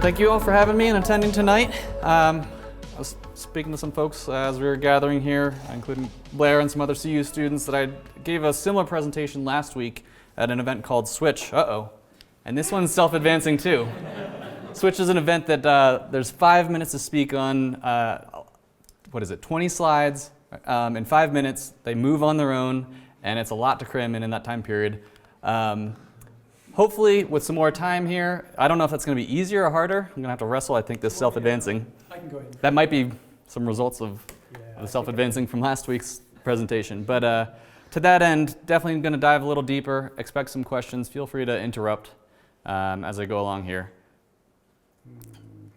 Thank you all for having me and attending tonight. I was speaking to some folks as we were gathering here, including Blair and some other CU students, that I gave a similar presentation last week at an event called Switch. And this one's self-advancing too. Switch is an event that there's 5 minutes to speak on, 20 slides in 5 minutes. They move on their own, and it's a lot to cram in that time period. Hopefully, with some more time here, I don't know if that's going to be easier or harder. I'm going to have to wrestle, I think, this self-advancing. I can go ahead. That might be some results of the self-advancing from last week's presentation. But to that end, definitely going to dive a little deeper. Expect some questions. Feel free to interrupt as I go along here. Let me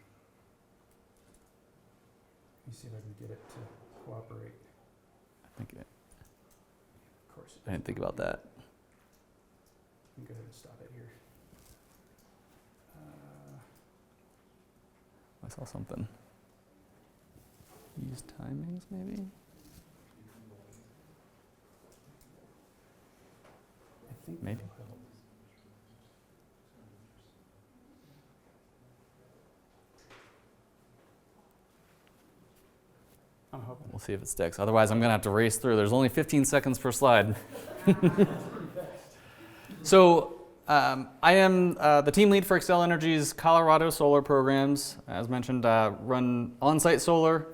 see if I can get it to cooperate. Of course. I didn't think about that. I'm going to stop it here. I saw something. Use timings, maybe? I think maybe. I'm hoping. We'll see if it sticks. Otherwise, I'm going to have to race through. There's only 15 seconds per slide. So I am the team lead for Xcel Energy's Colorado solar programs. As mentioned, run on-site solar,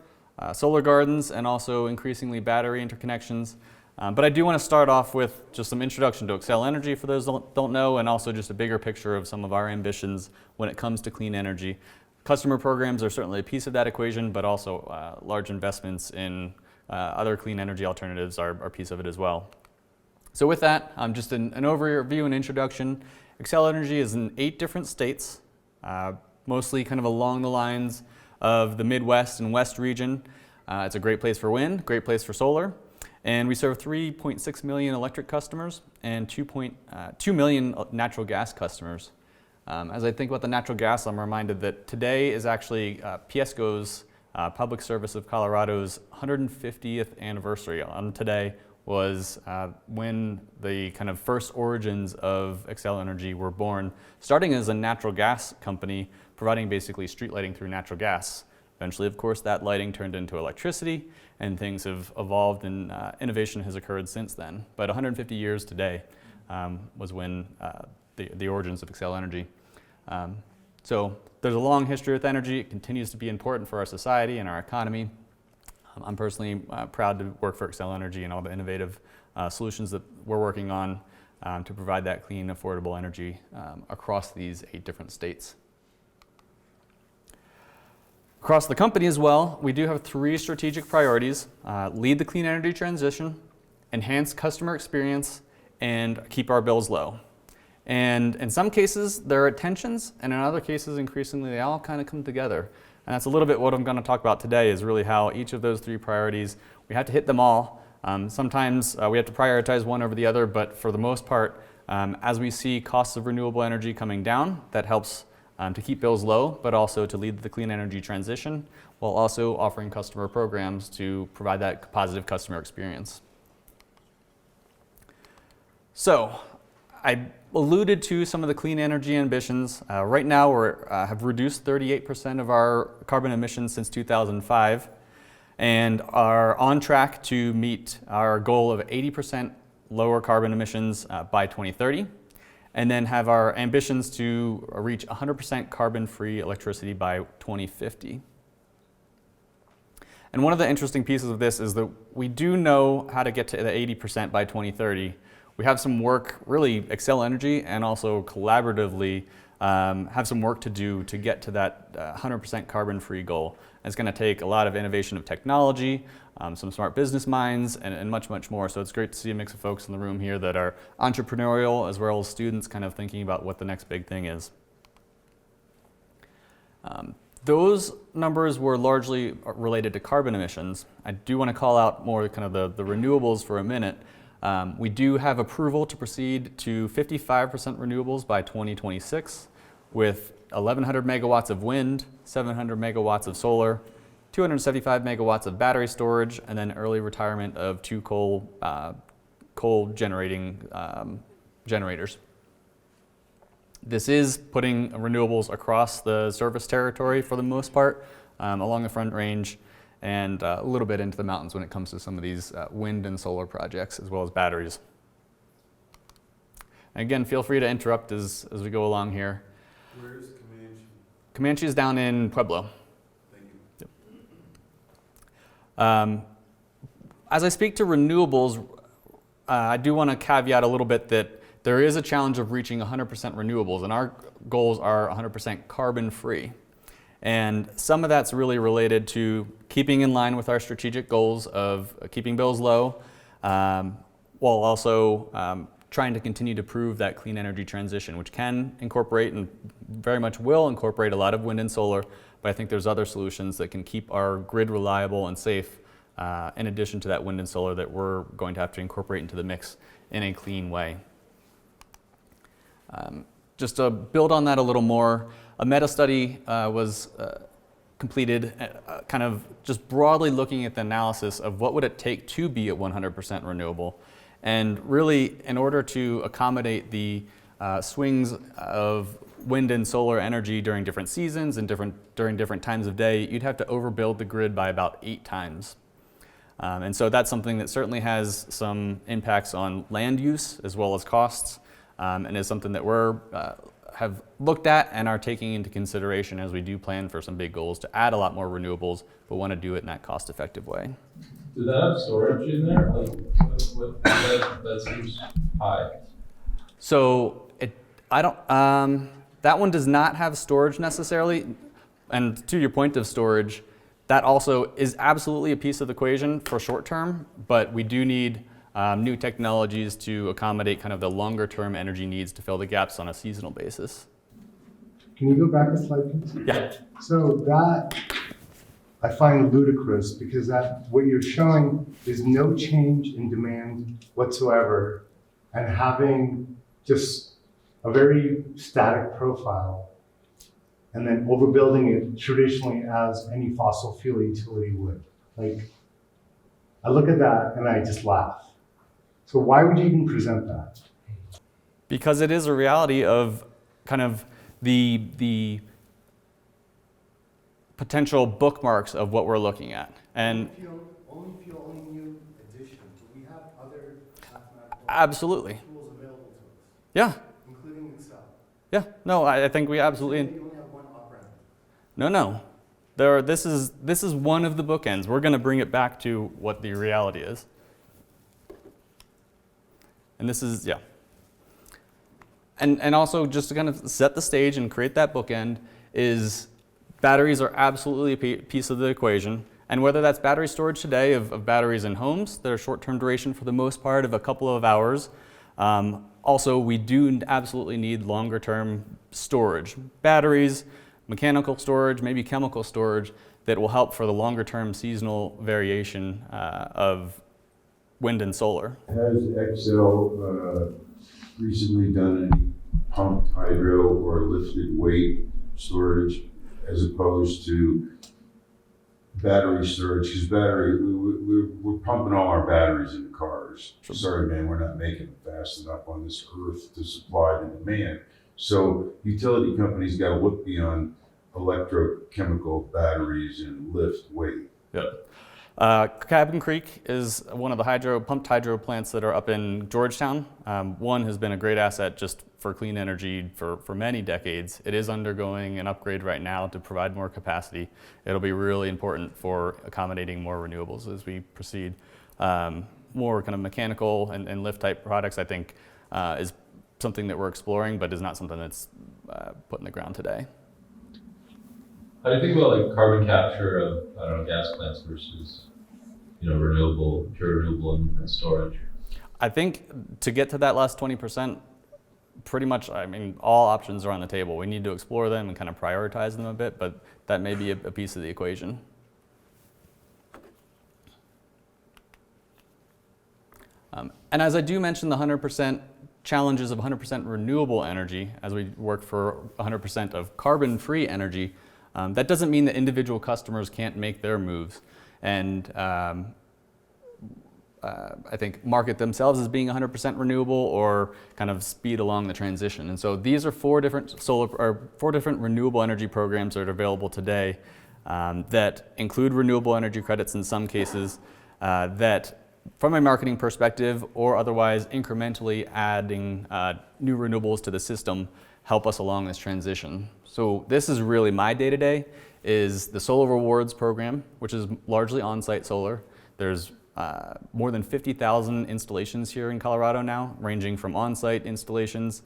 solar gardens, and also increasingly battery interconnections. But I do want to start off with just some introduction to Xcel Energy for those who don't know, and also just a bigger picture of some of our ambitions when it comes to clean energy. Customer programs are certainly a piece of that equation, but also large investments in other clean energy alternatives are a piece of it as well. So with that, just an overview and introduction. Xcel Energy is in 8 different states, mostly kind of along the lines of the Midwest and West region. It's a great place for wind, great place for solar, and we serve 3.6 million electric customers and 2 million natural gas customers. As I think about the natural gas, I'm reminded that today is actually PSCo's, Public Service of Colorado's 150th anniversary. On today was when the kind of first origins of Xcel Energy were born, starting as a natural gas company, providing basically street lighting through natural gas. Eventually, of course, that lighting turned into electricity, and things have evolved, and innovation has occurred since then. But 150 years today was when the origins of Xcel Energy. So there's a long history with energy. It continues to be important for our society and our economy. I'm personally proud to work for Xcel Energy and all the innovative solutions that we're working on to provide that clean, affordable energy across these 8 different states. Across the company as well, we do have 3 strategic priorities: lead the clean energy transition, enhance customer experience, and keep our bills low. And in some cases, there are tensions, and in other cases, increasingly, they all kind of come together. And that's a little bit what I'm going to talk about today, is really how each of those 3 priorities, we have to hit them all. Sometimes we have to prioritize one over the other, but for the most part, as we see costs of renewable energy coming down, that helps to keep bills low, but also to lead the clean energy transition, while also offering customer programs to provide that positive customer experience. So, I alluded to some of the clean energy ambitions. Right now, we have reduced 38% of our carbon emissions since 2005 and are on track to meet our goal of 80% lower carbon emissions by 2030, and then have our ambitions to reach 100% carbon-free electricity by 2050. And one of the interesting pieces of this is that we do know how to get to the 80% by 2030. We have some work, really Xcel Energy, and also collaboratively have some work to do to get to that 100% carbon-free goal. And it's going to take a lot of innovation of technology, some smart business minds, and much, much more. So it's great to see a mix of folks in the room here that are entrepreneurial, as well as students kind of thinking about what the next big thing is. Those numbers were largely related to carbon emissions. I do want to call out more kind of the renewables for a minute. We do have approval to proceed to 55% renewables by 2026, with 1,100 megawatts of wind, 700 megawatts of solar, 275 megawatts of battery storage, and then early retirement of 2 coal generating generators. This is putting renewables across the service territory for the most part, along the Front Range, and a little bit into the mountains when it comes to some of these wind and solar projects, as well as batteries. And again, feel free to interrupt as we go along here. Where is Comanche? Comanche is down in Pueblo. Thank you. Yep. As I speak to renewables, I do want to caveat a little bit that there is a challenge of reaching 100% renewables, and our goals are 100% carbon free. And some of that's really related to keeping in line with our strategic goals of keeping bills low, while also trying to continue to prove that clean energy transition, which can incorporate and very much will incorporate a lot of wind and solar, but I think there's other solutions that can keep our grid reliable and safe in addition to that wind and solar that we're going to have to incorporate into the mix in a clean way. Just to build on that a little more, a Metastudy was completed kind of just broadly looking at the analysis of what would it take to be at 100% renewable. And really, in order to accommodate the swings of wind and solar energy during different seasons and during different times of day, you'd have to overbuild the grid by about 8 times. And so that's something that certainly has some impacts on land use as well as costs, and is something that we're have looked at and are taking into consideration as we do plan for some big goals to add a lot more renewables, but want to do it in that cost-effective way. Does that have storage in there? Like, that seems high. So that one does not have storage necessarily. And to your point of storage, that also is absolutely a piece of the equation for short term, but we do need new technologies to accommodate kind of the longer term energy needs to fill the gaps on a seasonal basis. Can you go back a slide, please? Yeah. So that I find ludicrous because that what you're showing is no change in demand whatsoever, and having just a very static profile, and then overbuilding it traditionally as any fossil fuel utility would. Like, I look at that and I just laugh. So why would you even present that? Because it is a reality of kind of the potential bookmarks of what we're looking at. And Only new addition. Do we have other mathematical absolutely. tools available to us, Yeah. including Excel? Yeah. No, I think we absolutely. You only have one operand. No. This is one of the bookends. We're going to bring it back to what the reality is. And this is, yeah. And also just to kind of set the stage and create that bookend is batteries are absolutely a piece of the equation. And whether that's battery storage today of batteries in homes that are short-term duration for the most part of a couple of hours. Also, we do absolutely need longer-term storage. Batteries, mechanical storage, maybe chemical storage that will help for the longer-term seasonal variation of wind and solar. Has Xcel recently done any pumped hydro or lifted weight storage as opposed to battery storage? Because we're pumping all our batteries into cars. Sure. Sorry, man, we're not making them fast enough on this earth to supply the demand. So utility companies got to look beyond electrochemical batteries and lift weight. Yep. Cabin Creek is one of the pumped hydro plants that are up in Georgetown. One has been a great asset just for clean energy for many decades. It is undergoing an upgrade right now to provide more capacity. It'll be really important for accommodating more renewables as we proceed. More kind of mechanical and lift type products, I think, is something that we're exploring, but is not something that's put in the ground today. How do you think about like carbon capture of, I don't know, gas plants versus, pure renewable and storage? I think to get to that last 20%, pretty much, all options are on the table. We need to explore them and kind of prioritize them a bit, but that may be a piece of the equation. And as I do mention the 100% challenges of 100% renewable energy as we work for 100% of carbon-free energy, that doesn't mean that individual customers can't make their moves. And I think, market themselves as being 100% renewable or kind of speed along the transition. And so these are four different renewable energy programs that are available today that include renewable energy credits in some cases that, from a marketing perspective or otherwise incrementally adding new renewables to the system, help us along this transition. So this is really my day-to-day, is the Solar Rewards program, which is largely on-site solar. There's more than 50,000 installations here in Colorado now, ranging from on-site installations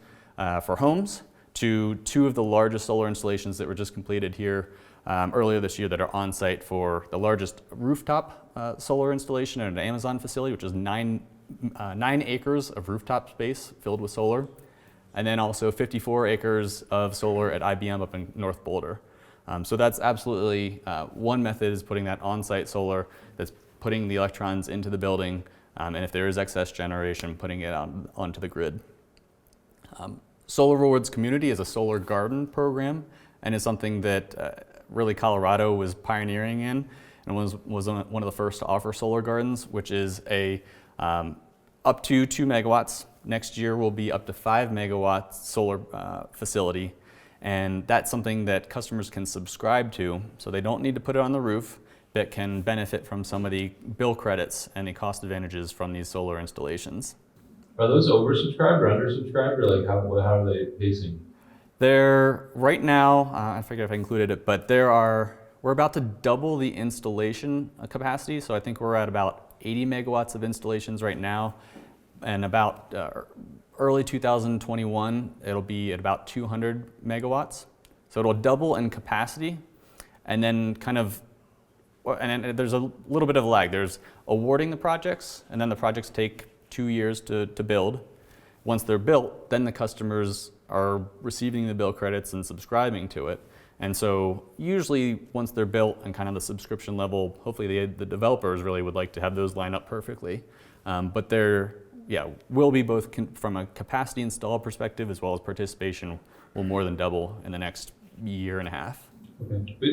for homes to two of the largest solar installations that were just completed here earlier this year that are on-site for the largest rooftop solar installation at an Amazon facility, which is 9 acres of rooftop space filled with solar, and then also 54 acres of solar at IBM up in North Boulder. So that's absolutely one method, is putting that on-site solar that's putting the electrons into the building, and if there is excess generation, putting it onto the grid. Solar Rewards Community is a solar garden program and is something that really Colorado was pioneering in and was one of the first to offer solar gardens, which is a up to 2 megawatts. Next year will be up to 5 megawatts solar facility. And that's something that customers can subscribe to, so they don't need to put it on the roof, but can benefit from some of the bill credits and the cost advantages from these solar installations. Are those oversubscribed or undersubscribed, or like how are they pacing? They're, right now, I forget if I included it, but we're about to double the installation capacity, so I think we're at about 80 megawatts of installations right now, and about early 2021, it'll be at about 200 megawatts. So it'll double in capacity, and then and there's a little bit of a lag. There's awarding the projects, and then the projects take 2 years to build. Once they're built, then the customers are receiving the bill credits and subscribing to it. And so usually once they're built and kind of the subscription level, hopefully the developers really would like to have those line up perfectly. But will be both from a capacity install perspective as well as participation will more than double in the next year and a half. Okay. But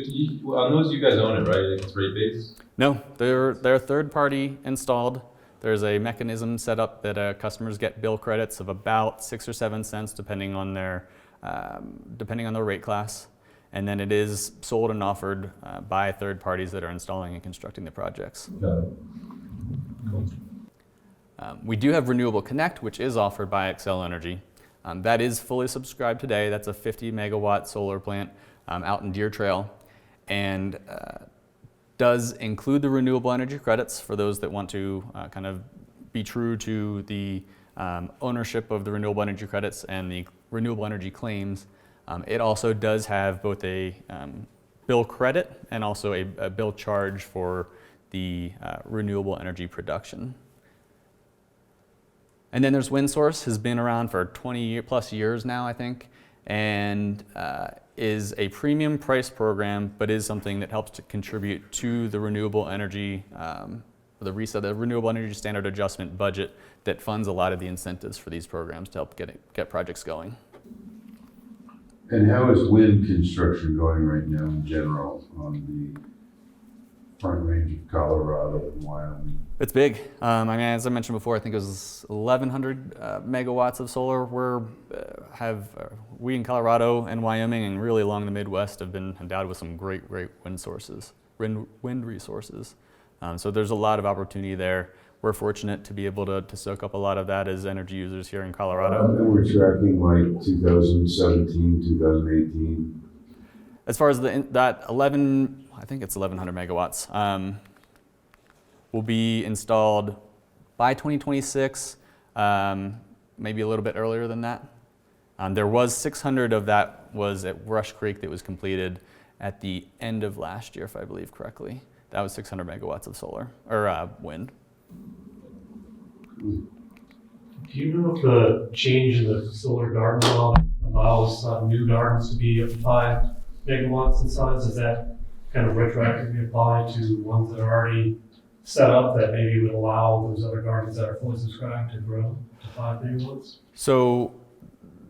on those, you guys own it, right? Like it's rate based? No, they're third party installed. There's a mechanism set up that customers get bill credits of about 6 or 7 cents depending on their rate class. And then it is sold and offered by third parties that are installing and constructing the projects. Got it. Cool. We do have Renewable Connect, which is offered by Xcel Energy. That is fully subscribed today. That's a 50 megawatt solar plant out in Deer Trail, and does include the renewable energy credits for those that want to kind of be true to the ownership of the renewable energy credits and the renewable energy claims. It also does have both a bill credit and also a bill charge for the renewable energy production. And then there's WindSource, has been around for 20 plus years now, I think, and is a premium price program, but is something that helps to contribute to the renewable energy, the renewable energy standard adjustment budget that funds a lot of the incentives for these programs to help get projects going. And how is wind construction going right now in general on the Front Range of Colorado and Wyoming? It's big. I mean, as I mentioned before, I think it was 1,100 megawatts of solar. We in Colorado and Wyoming and really along the Midwest have been endowed with some great wind resources. So there's a lot of opportunity there. We're fortunate to be able to soak up a lot of that as energy users here in Colorado. And we're tracking like 2017, 2018. As far as that 11, I think it's 1,100 megawatts, will be installed by 2026, maybe a little bit earlier than that. There was 600 of that was at Rush Creek that was completed at the end of last year, if I believe correctly. That was 600 megawatts of solar, or wind. Do you know if the change in the solar garden law allows new gardens to be up to 5 megawatts in size? Does that kind of retroactively apply to ones that are already set up that maybe would allow those other gardens that are fully subscribed to grow to 5 megawatts? So,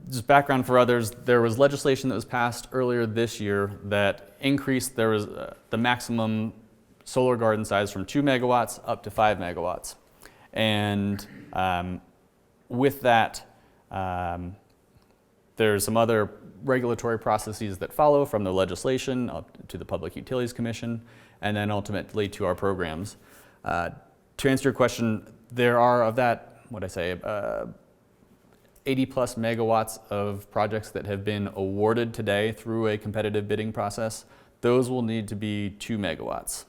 just background for others, there was legislation that was passed earlier this year that increased the maximum solar garden size from 2 megawatts up to 5 megawatts. And with that, there's some other regulatory processes that follow from the legislation up to the Public Utilities Commission, and then ultimately to our programs. To answer your question, there are of that, 80 plus megawatts of projects that have been awarded today through a competitive bidding process. Those will need to be 2 megawatts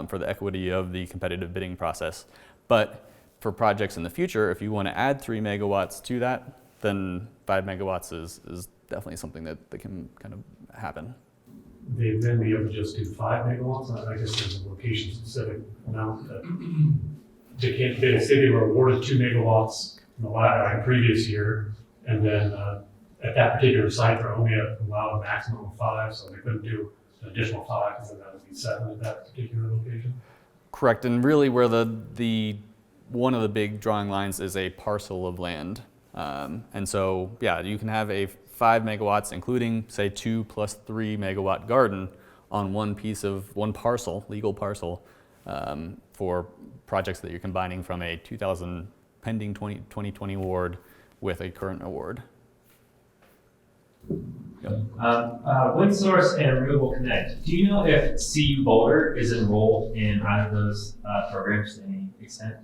for the equity of the competitive bidding process. But for projects in the future, if you want to add 3 megawatts to that, then 5 megawatts is definitely something that can kind of happen. They then be able to just do 5 megawatts. I guess there's a location specific amount that they say they were awarded 2 megawatts in the previous year, and then at that particular site they're only allowed a maximum of 5, so they couldn't do an additional 5 because then that would be 7 at that particular location. Correct, and really where the one of the big drawing lines is a parcel of land. And so, yeah, you can have a 5 megawatts, including say 2 plus 3 megawatt garden on one parcel, legal parcel, for projects that you're combining from a 2020 award with a current award. Wind Source and Renewable Connect. Do you know if CU Boulder is enrolled in either of those programs to any extent?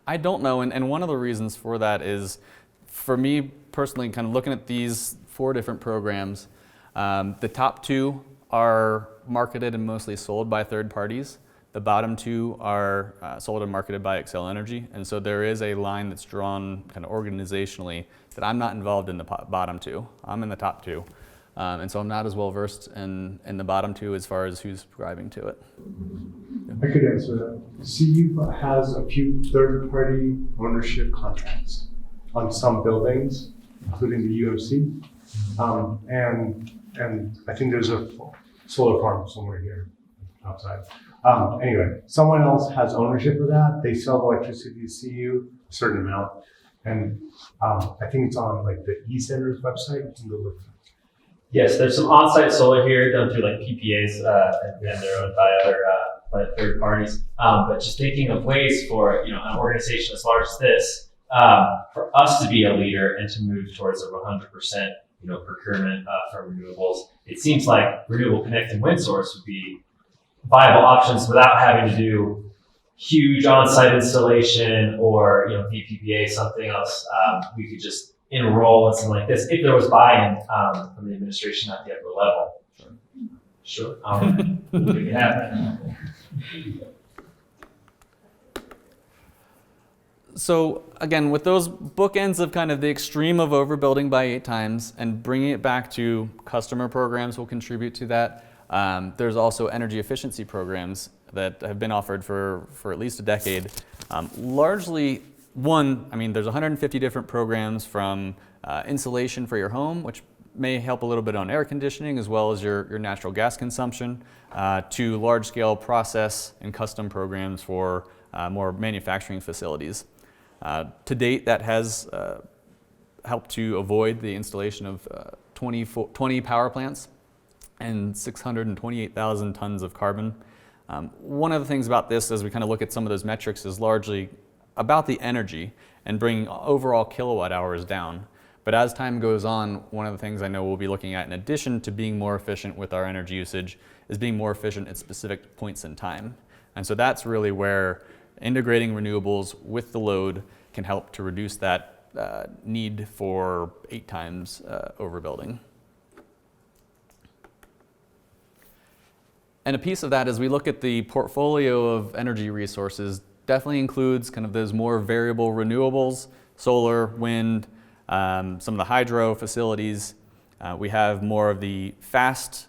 I don't know, and one of the reasons for that is, for me personally, kind of looking at these 4 different programs, the top 2 are marketed and mostly sold by third parties. The bottom 2 are sold and marketed by Xcel Energy, and so there is a line that's drawn kind of organizationally that I'm not involved in the bottom 2. I'm in the top 2, and so I'm not as well versed in the bottom 2 as far as who's subscribing to it. I could answer that. CU has a few third-party ownership contracts on some buildings, including the UMC, and I think there's a solar farm somewhere here outside. Anyway, someone else has ownership of that. They sell electricity to CU a certain amount, and I think it's on like the E-Center's website. You can go look. Yes, there's some on-site solar here done through like PPAs, and they're owned by other by third parties. But just thinking of ways for an organization as large as this, for us to be a leader and to move towards a 100% procurement for renewables, it seems like Renewable Connect and Wind Source would be viable options without having to do huge on-site installation or VPPA, something else. We could just enroll in something like this if there was buy-in from the administration at the upper level. Sure. All right. Make it happen. So again, with those bookends of kind of the extreme of overbuilding by 8 times and bringing it back to customer programs will contribute to that. There's also energy efficiency programs that have been offered for at least a decade. Largely, there's 150 different programs, from insulation for your home, which may help a little bit on air conditioning as well as your natural gas consumption, to large-scale process and custom programs for more manufacturing facilities. To date, that has helped to avoid the installation of 20 power plants and 628,000 tons of carbon. One of the things about this, as we kind of look at some of those metrics, is largely about the energy and bringing overall kilowatt hours down. But as time goes on, one of the things I know we'll be looking at, in addition to being more efficient with our energy usage, is being more efficient at specific points in time. And so that's really where integrating renewables with the load can help to reduce that need for 8 times overbuilding. And a piece of that, as we look at the portfolio of energy resources, definitely includes kind of those more variable renewables, solar, wind, some of the hydro facilities. We have more of the fast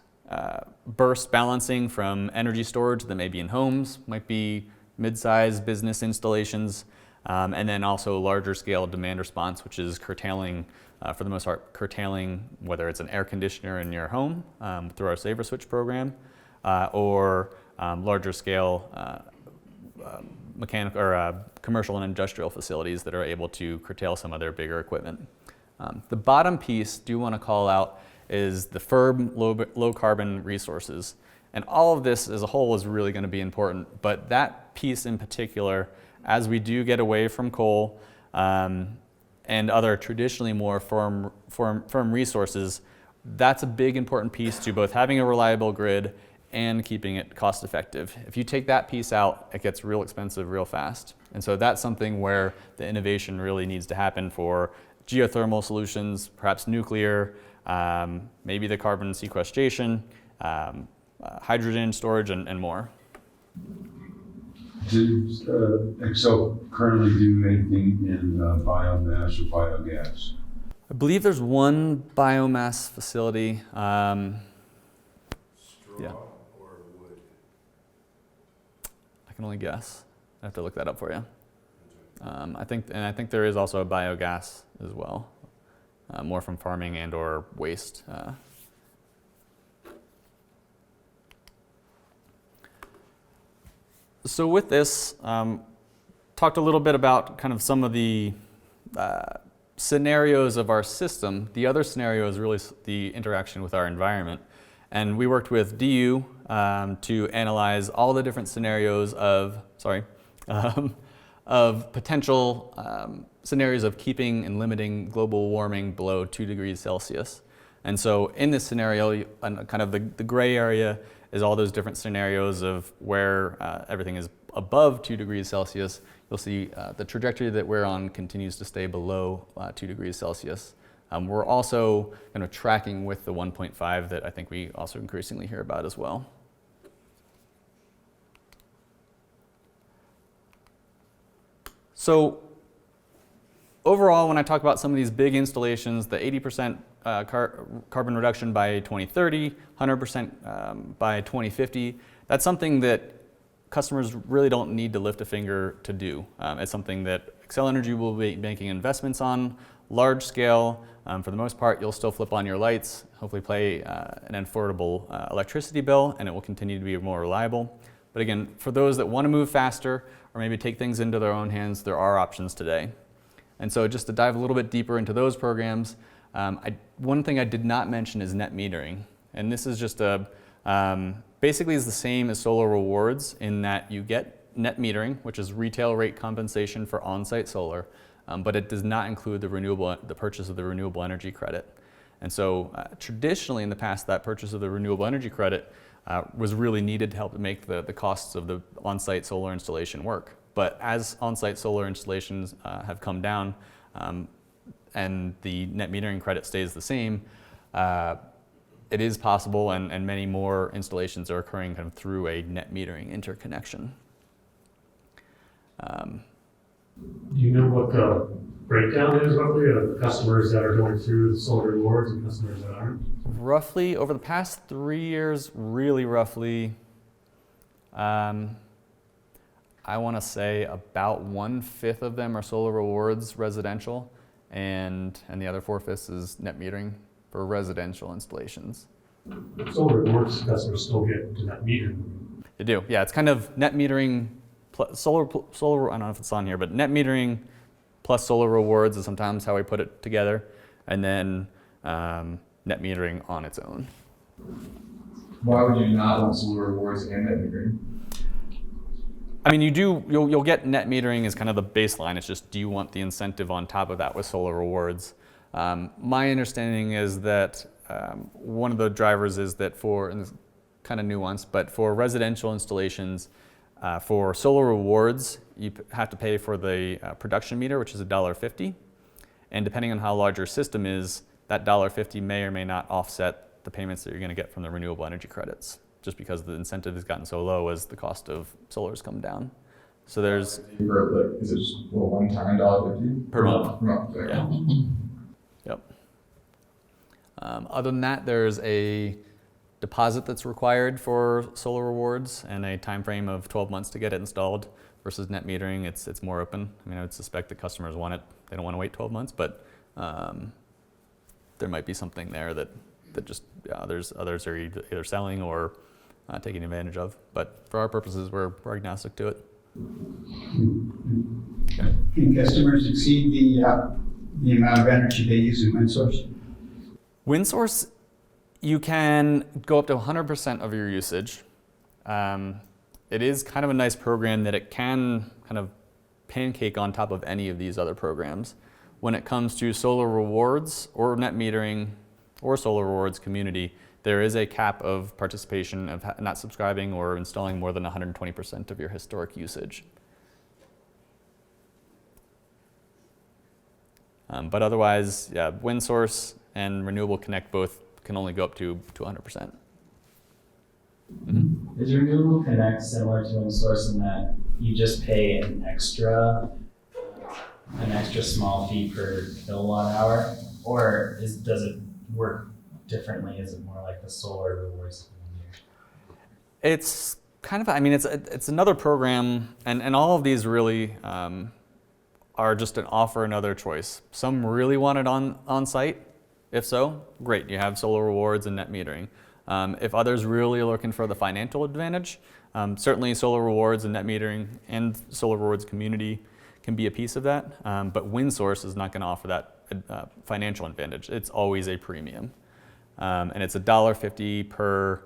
burst balancing from energy storage that may be in homes, might be mid-sized business installations, and then also larger scale demand response, which is curtailing, for the most part, whether it's an air conditioner in your home through our Saver Switch program, or larger scale mechanical or commercial and industrial facilities that are able to curtail some of their bigger equipment. The bottom piece, do want to call out, is the firm low carbon resources. And all of this as a whole is really going to be important, but that piece in particular as we do get away from coal and other traditionally more firm resources, that's a big important piece to both having a reliable grid and keeping it cost effective. If you take that piece out, it gets real expensive real fast. And so that's something where the innovation really needs to happen for geothermal solutions, perhaps nuclear, maybe the carbon sequestration, hydrogen storage, and more. Does Xcel currently do anything in biomass or biogas? I believe there's one biomass facility. Yeah. Or wood? I can only guess. I have to look that up for you. I think there is also a biogas as well, more from farming and or waste. So with this, talked a little bit about kind of some of the scenarios of our system. The other scenario is really the interaction with our environment. And we worked with DU to analyze all the different scenarios of potential scenarios of keeping and limiting global warming below 2 degrees Celsius. And so in this scenario, kind of the gray area is all those different scenarios of where everything is above 2 degrees Celsius. You'll see the trajectory that we're on continues to stay below 2 degrees Celsius. We're also kind of tracking with the 1.5 that I think we also increasingly hear about as well. So overall, when I talk about some of these big installations, the 80% carbon reduction by 2030, 100% by 2050, that's something that customers really don't need to lift a finger to do. It's something that Xcel Energy will be making investments on, large scale. For the most part, you'll still flip on your lights, hopefully pay an affordable electricity bill, and it will continue to be more reliable. But again, for those that want to move faster or maybe take things into their own hands, there are options today. And so just to dive a little bit deeper into those programs, one thing I did not mention is net metering. And this is just basically is the same as solar rewards in that you get net metering, which is retail rate compensation for on-site solar, but it does not include the purchase of the renewable energy credit. And so traditionally in the past, that purchase of the renewable energy credit was really needed to help make the costs of the on-site solar installation work. But as on-site solar installations have come down and the net metering credit stays the same, it is possible, and many more installations are occurring kind of through a net metering interconnection. Do you know what the breakdown is roughly of customers that are going through the solar rewards and customers that aren't? Roughly, over the past 3 years, really roughly, I want to say about 1/5 of them are solar rewards residential, and the other 4/5 is net metering for residential installations. Solar rewards customers still get to net metering. They do, yeah. It's kind of net metering plus solar. I don't know if it's on here, but net metering plus solar rewards is sometimes how we put it together, and then net metering on its own. Why would you not want solar rewards and net metering? I mean, you'll get net metering as kind of the baseline. It's just, do you want the incentive on top of that with solar rewards? My understanding is that one of the drivers is that and this is kind of nuanced, but for residential installations, for solar rewards, you have to pay for the production meter, which is $1.50. And depending on how large your system is, that $1.50 may or may not offset the payments that you're going to get from the renewable energy credits, just because the incentive has gotten so low as the cost of solar has come down. So there's... Is it just a one-time $1.50? Per month. Per month, okay. Yeah. Yep. Other than that, there's a deposit that's required for solar rewards and a time frame of 12 months to get it installed versus net metering. It's more open. I mean, I would suspect that customers want it. They don't want to wait 12 months, but there might be something there that just others are either selling or taking advantage of. But for our purposes, we're agnostic to it. Can customers exceed the amount of energy they use in wind source? Wind source, you can go up to 100% of your usage. It is kind of a nice program that it can kind of pancake on top of any of these other programs. When it comes to solar rewards or net metering or solar rewards community, there is a cap of participation of not subscribing or installing more than 120% of your historic usage. But otherwise, yeah, wind source and renewable connect both can only go up to 100%. Mm-hmm. Is Renewable Connect similar to InSource in that you just pay an extra small fee per kilowatt hour, or does it work differently? Is it more like the solar rewards? It's kind of, I mean, it's another program, and all of these really are just an offer another choice. Some really want it on site. If so, great, you have solar rewards and net metering. If others really are looking for the financial advantage, certainly solar rewards and net metering and solar rewards community can be a piece of that, but wind source is not going to offer that financial advantage. It's always a premium. And it's $1.50 per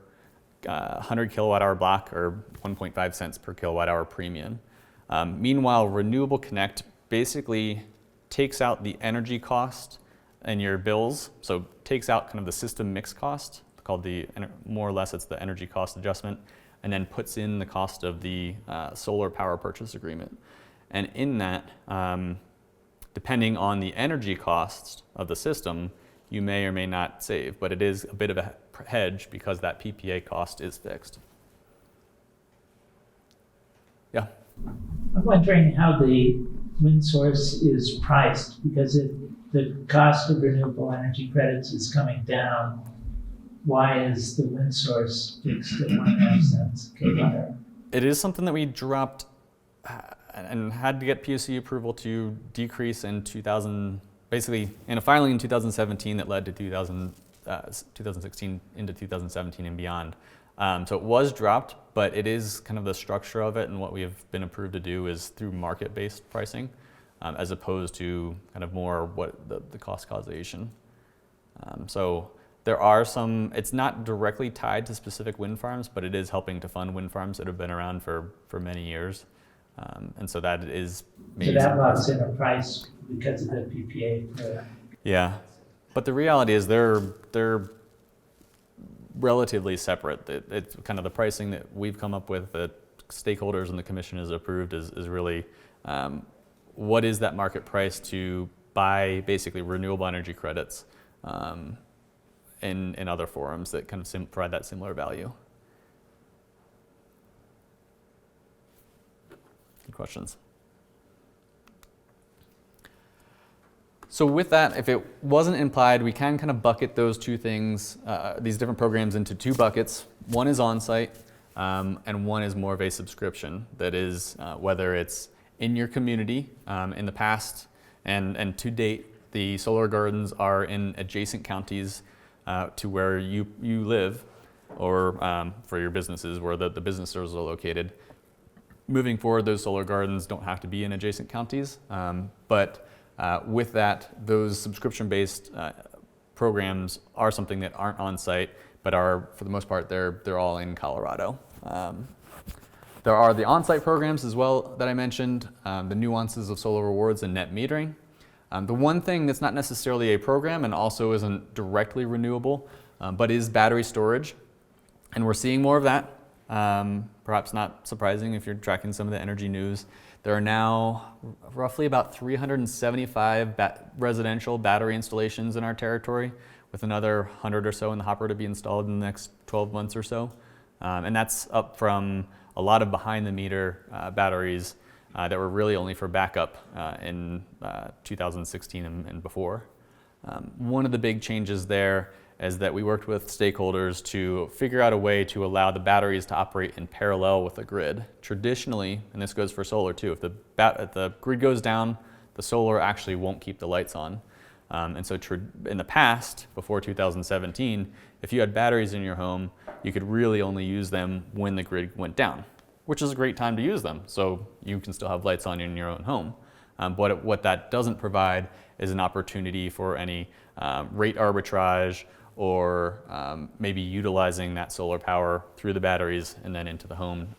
100 kilowatt hour block, or 1.5 cents per kilowatt hour premium. Meanwhile, Renewable Connect basically takes out the energy cost in your bills, so takes out kind of the system mix cost, called more or less it's the energy cost adjustment, and then puts in the cost of the solar power purchase agreement. And in that, depending on the energy costs of the system, you may or may not save, but it is a bit of a hedge because that PPA cost is fixed. Yeah. I'm wondering how the wind source is priced, because the cost of renewable energy credits is coming down. Why is the wind source fixed at 1.5 cents a kilowatt hour? It is something that we dropped and had to get PUC approval to decrease in 2000, basically in a filing in 2017 that led to 2016 into 2017 and beyond. So it was dropped, but it is kind of the structure of it, and what we have been approved to do is through market-based pricing, as opposed to kind of more what the cost causation. So there are some, it's not directly tied to specific wind farms, but it is helping to fund wind farms that have been around for many years. And so that is maybe. So that locks in a price because of the PPA. Yeah, but the reality is they're relatively separate. It's kind of the pricing that we've come up with that stakeholders and the commission has approved is really what is that market price to buy basically renewable energy credits in other forums that kind of provide that similar value. Good questions. So with that, if it wasn't implied, we can kind of bucket those two things, these different programs, into two buckets. One is on-site, and one is more of a subscription. That is, whether it's in your community. In the past and to date, the solar gardens are in adjacent counties to where you live, or for your businesses, where the businesses are located. Moving forward, those solar gardens don't have to be in adjacent counties, but with that, those subscription-based programs are something that aren't on site, but are, for the most part, they're all in Colorado. There are the on-site programs as well that I mentioned, the nuances of solar rewards and net metering. The one thing that's not necessarily a program and also isn't directly renewable, but is battery storage, and we're seeing more of that. Perhaps not surprising if you're tracking some of the energy news. There are now roughly about 375 residential battery installations in our territory, with another 100 or so in the hopper to be installed in the next 12 months or so. And that's up from a lot of behind-the-meter batteries that were really only for backup in 2016 and before. One of the big changes there is that we worked with stakeholders to figure out a way to allow the batteries to operate in parallel with the grid. Traditionally, and this goes for solar too, if the grid goes down, the solar actually won't keep the lights on. And so in the past, before 2017, if you had batteries in your home, you could really only use them when the grid went down, which is a great time to use them, so you can still have lights on in your own home. But what that doesn't provide is an opportunity for any rate arbitrage, or maybe utilizing that solar power through the batteries and then into the home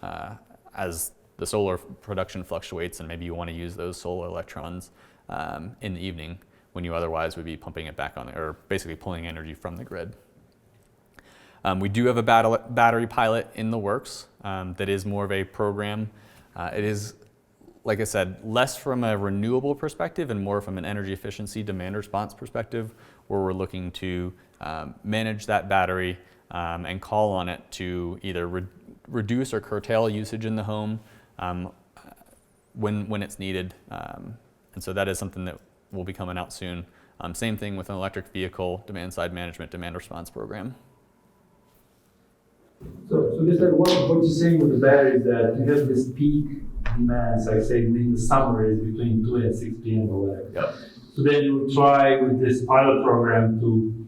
as the solar production fluctuates and maybe you want to use those solar electrons in the evening when you otherwise would be pumping it back on, or basically pulling energy from the grid. We do have a battery pilot in the works that is more of a program. It is, like I said, less from a renewable perspective and more from an energy efficiency demand response perspective, where we're looking to manage that battery and call on it to either reduce or curtail usage in the home when it's needed. And so that is something that will be coming out soon. Same thing with an electric vehicle demand side management demand response program. So just like what you're saying with the battery is that you have this peak demands, like say in the summer is between 2 and 6 p.m. or whatever. Yep. So then you try with this pilot program to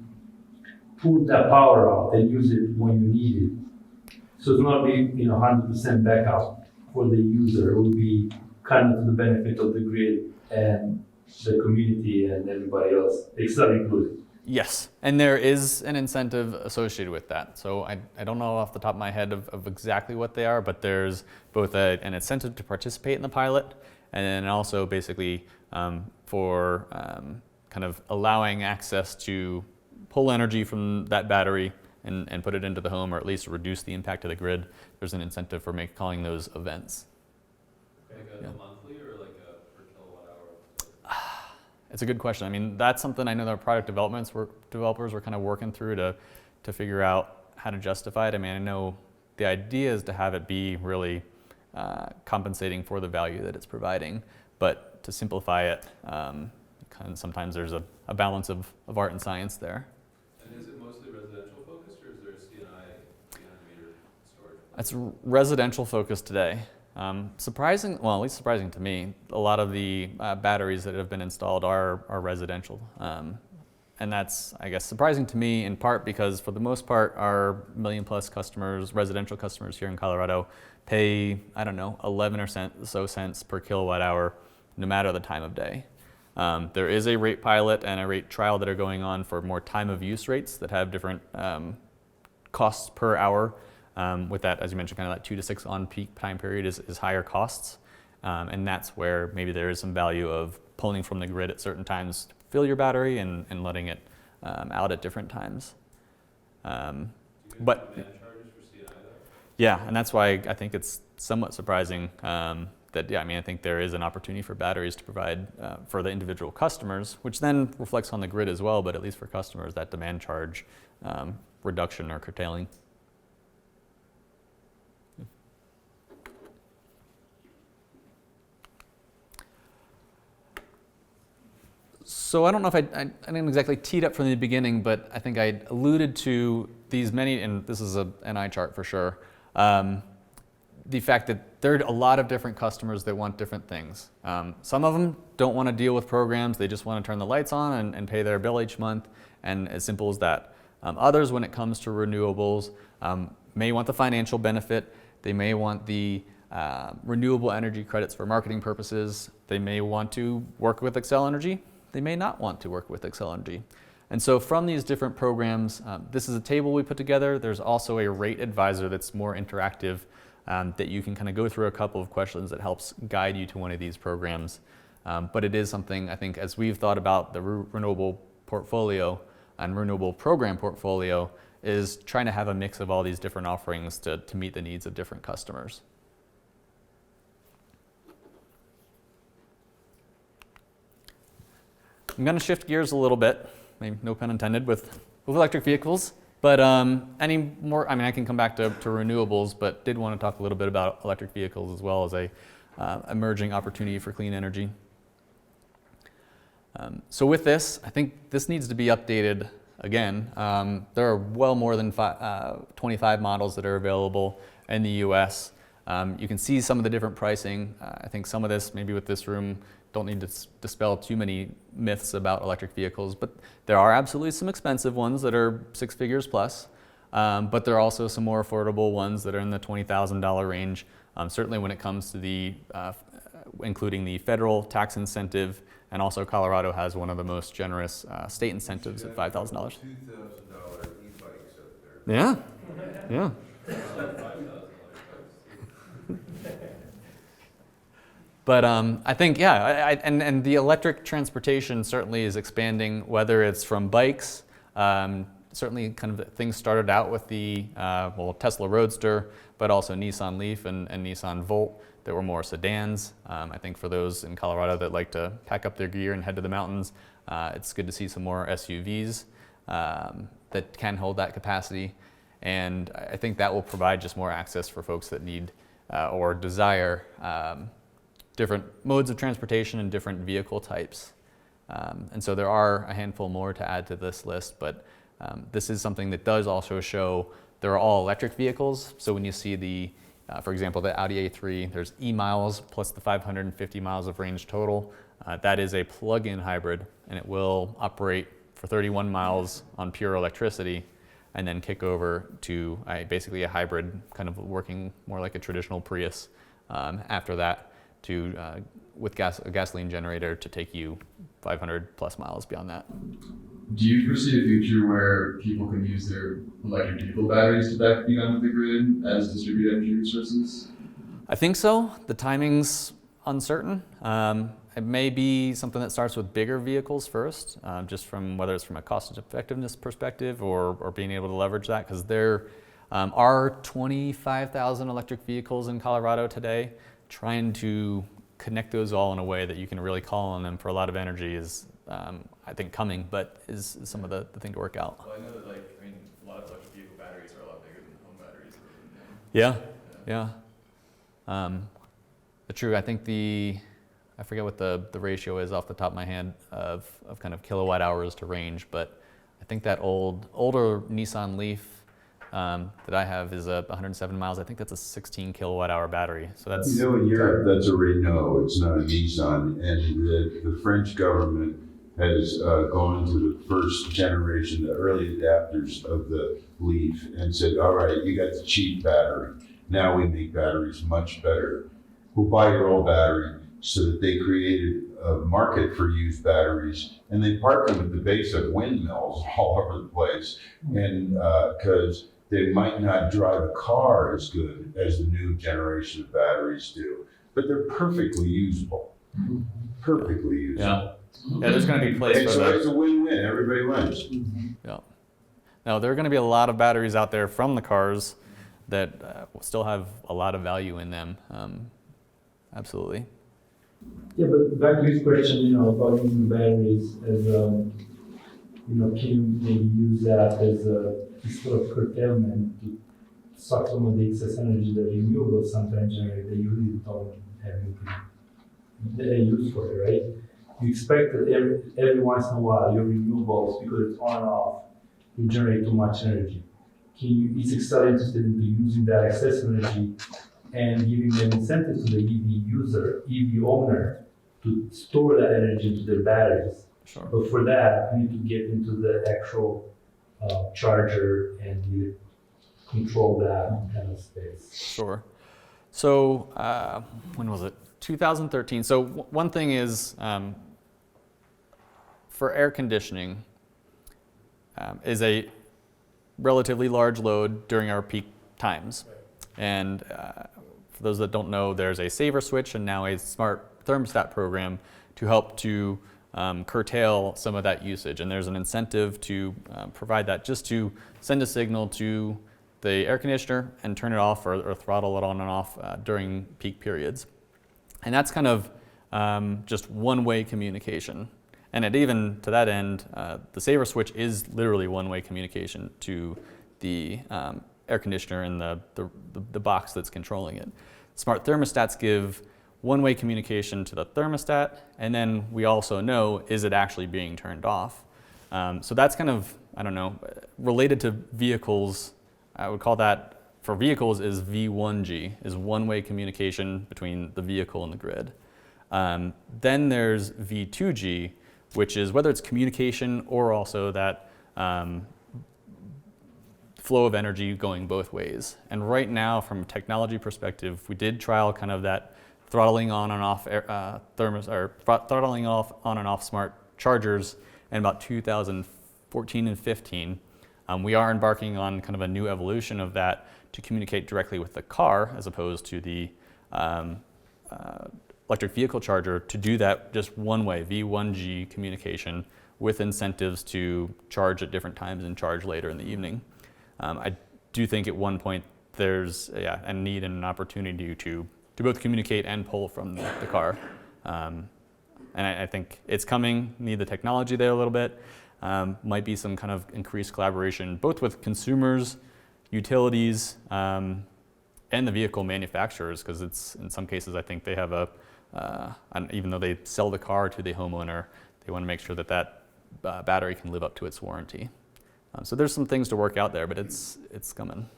pull that power out and use it when you need it. So it's not be 100% backup for the user. It will be kind of to the benefit of the grid and the community and everybody else, Xcel included. Yes, and there is an incentive associated with that. So I don't know off the top of my head of exactly what they are, but there's both an incentive to participate in the pilot, and then also basically for kind of allowing access to pull energy from that battery and put it into the home, or at least reduce the impact of the grid. There's an incentive for calling those events. Like a monthly or like a per kilowatt hour? It's a good question. I mean, that's something I know that our product developers were kind of working through to figure out how to justify it. I mean, I know the idea is to have it be really compensating for the value that it's providing, but to simplify it, kind of sometimes there's a balance of art and science there. And is it mostly residential focused, or is there a C&I behind the meter storage? It's residential focused today. Surprising, well, at least surprising to me, a lot of the batteries that have been installed are residential. And that's, I guess, surprising to me in part because for the most part, our million-plus customers, residential customers here in Colorado, pay, I don't know, 11 or so cents per kilowatt hour, no matter the time of day. There is a rate pilot and a rate trial that are going on for more time of use rates that have different costs per hour. With that, as you mentioned, kind of that 2 to 6 on peak time period is higher costs. And that's where maybe there is some value of pulling from the grid at certain times to fill your battery and letting it out at different times. But Demand charges for C&I though? yeah, and that's why I think it's somewhat surprising that, yeah, I mean, I think there is an opportunity for batteries to provide for the individual customers, which then reflects on the grid as well, but at least for customers, that demand charge reduction or curtailing. So I don't know if I didn't exactly tee it up from the beginning, but I think I alluded to these many, and this is an eye chart for sure, the fact that there are a lot of different customers that want different things. Some of them don't want to deal with programs, they just want to turn the lights on and pay their bill each month, and as simple as that. Others, when it comes to renewables, may want the financial benefit, they may want the renewable energy credits for marketing purposes, they may want to work with Xcel Energy, they may not want to work with Xcel Energy. And so from these different programs, this is a table we put together. There's also a rate advisor that's more interactive that you can kind of go through a couple of questions that helps guide you to one of these programs. But it is something, I think, as we've thought about the renewable portfolio and renewable program portfolio, is trying to have a mix of all these different offerings to meet the needs of different customers. I'm going to shift gears a little bit, maybe no pun intended, with electric vehicles. But any more, I mean, I can come back to renewables, but did want to talk a little bit about electric vehicles as well as a emerging opportunity for clean energy. So with this, I think this needs to be updated again. There are well more than 25 models that are available in the US. You can see some of the different pricing. I think some of this, maybe with this room, don't need to dispel too many myths about electric vehicles, but there are absolutely some expensive ones that are 6 figures plus, but there are also some more affordable ones that are in the $20,000 range, certainly when it comes to the, including the federal tax incentive, and also Colorado has one of the most generous state incentives at $5,000. $2,000 e-bikes up there. Yeah, yeah. But I think, yeah, and the electric transportation certainly is expanding, whether it's from bikes. Certainly kind of things started out with the Tesla Roadster, but also Nissan Leaf and Nissan Volt that were more sedans. I think for those in Colorado that like to pack up their gear and head to the mountains, it's good to see some more SUVs that can hold that capacity. And I think that will provide just more access for folks that need or desire different modes of transportation and different vehicle types. And so there are a handful more to add to this list, but this is something that does also show there are all electric vehicles. So when you see the, for example, the Audi A3, there's e-miles plus the 550 miles of range total. That is a plug-in hybrid, and it will operate for 31 miles on pure electricity and then kick over to basically a hybrid, kind of working more like a traditional Prius after that, to with a gasoline generator to take you 500 plus miles beyond that. Do you foresee a future where people can use their electric vehicle batteries to back feed onto the grid as distributed energy resources? I think so. The timing's uncertain. It may be something that starts with bigger vehicles first, just from whether it's from a cost effectiveness perspective or being able to leverage that, because there are 25,000 electric vehicles in Colorado today. Trying to connect those all in a way that you can really call on them for a lot of energy is, I think, coming, but is some of the thing to work out. Well, I know that, a lot of electric vehicle batteries are a lot bigger than home batteries. Yeah. The true, I think I forget what the ratio is off the top of my head of kind of kilowatt hours to range, but I think that older Nissan Leaf that I have is 107 miles. I think that's a 16 kilowatt hour battery. So that's, You know, in Europe, that's a Renault, it's not a Nissan. And the French government has gone to the first generation, the early adapters of the Leaf, and said, all right, you got the cheap battery. Now we make batteries much better. We'll buy your old battery. So that they created a market for used batteries, and they park them at the base of windmills all over the place. And because they might not drive a car as good as the new generation of batteries do, but they're perfectly usable. Perfectly usable. yeah. Yeah, there's going to be a place And for so that. it's a win-win, everybody wins. Yeah. Now, there are going to be a lot of batteries out there from the cars that still have a lot of value in them. Absolutely. Yeah, but back to this question, about using batteries as, can you maybe use that as a sort of curtailment to suck some of the excess energy that renewables sometimes generate that you really don't have anything use for it, right? You expect that every once in a while your renewables, because it's on and off, will generate too much energy. Is Xcel interested in using that excess energy and giving them incentives to the EV owner, to store that energy into their batteries? Sure. But for that, you need to get into the actual charger and you control that kind of space. Sure. So when was it? 2013. So one thing is for air conditioning is a relatively large load during our peak times. And for those that don't know, there's a saver switch and now a smart thermostat program to help to curtail some of that usage. And there's an incentive to provide that, just to send a signal to the air conditioner and turn it off or throttle it on and off during peak periods. And that's kind of just one-way communication. And even to that end, the saver switch is literally one-way communication to the air conditioner and the box that's controlling it. Smart thermostats give one-way communication to the thermostat, and then we also know, is it actually being turned off? So that's kind of, I don't know, related to vehicles. I would call that, for vehicles, is V1G, is one-way communication between the vehicle and the grid. Then there's V2G, which is whether it's communication or also that flow of energy going both ways. And right now, from a technology perspective, we did trial kind of that throttling on and off throttling off on and off smart chargers in about 2014 and 15. We are embarking on kind of a new evolution of that to communicate directly with the car as opposed to the electric vehicle charger to do that just one way, V1G communication, with incentives to charge at different times and charge later in the evening. I do think at one point there's a need and an opportunity to both communicate and pull from the car. And I think it's coming, need the technology there a little bit. Might be some kind of increased collaboration, both with consumers, utilities, and the vehicle manufacturers, because it's, in some cases, I think they have even though they sell the car to the homeowner, they want to make sure that battery can live up to its warranty. So there's some things to work out there, but it's coming.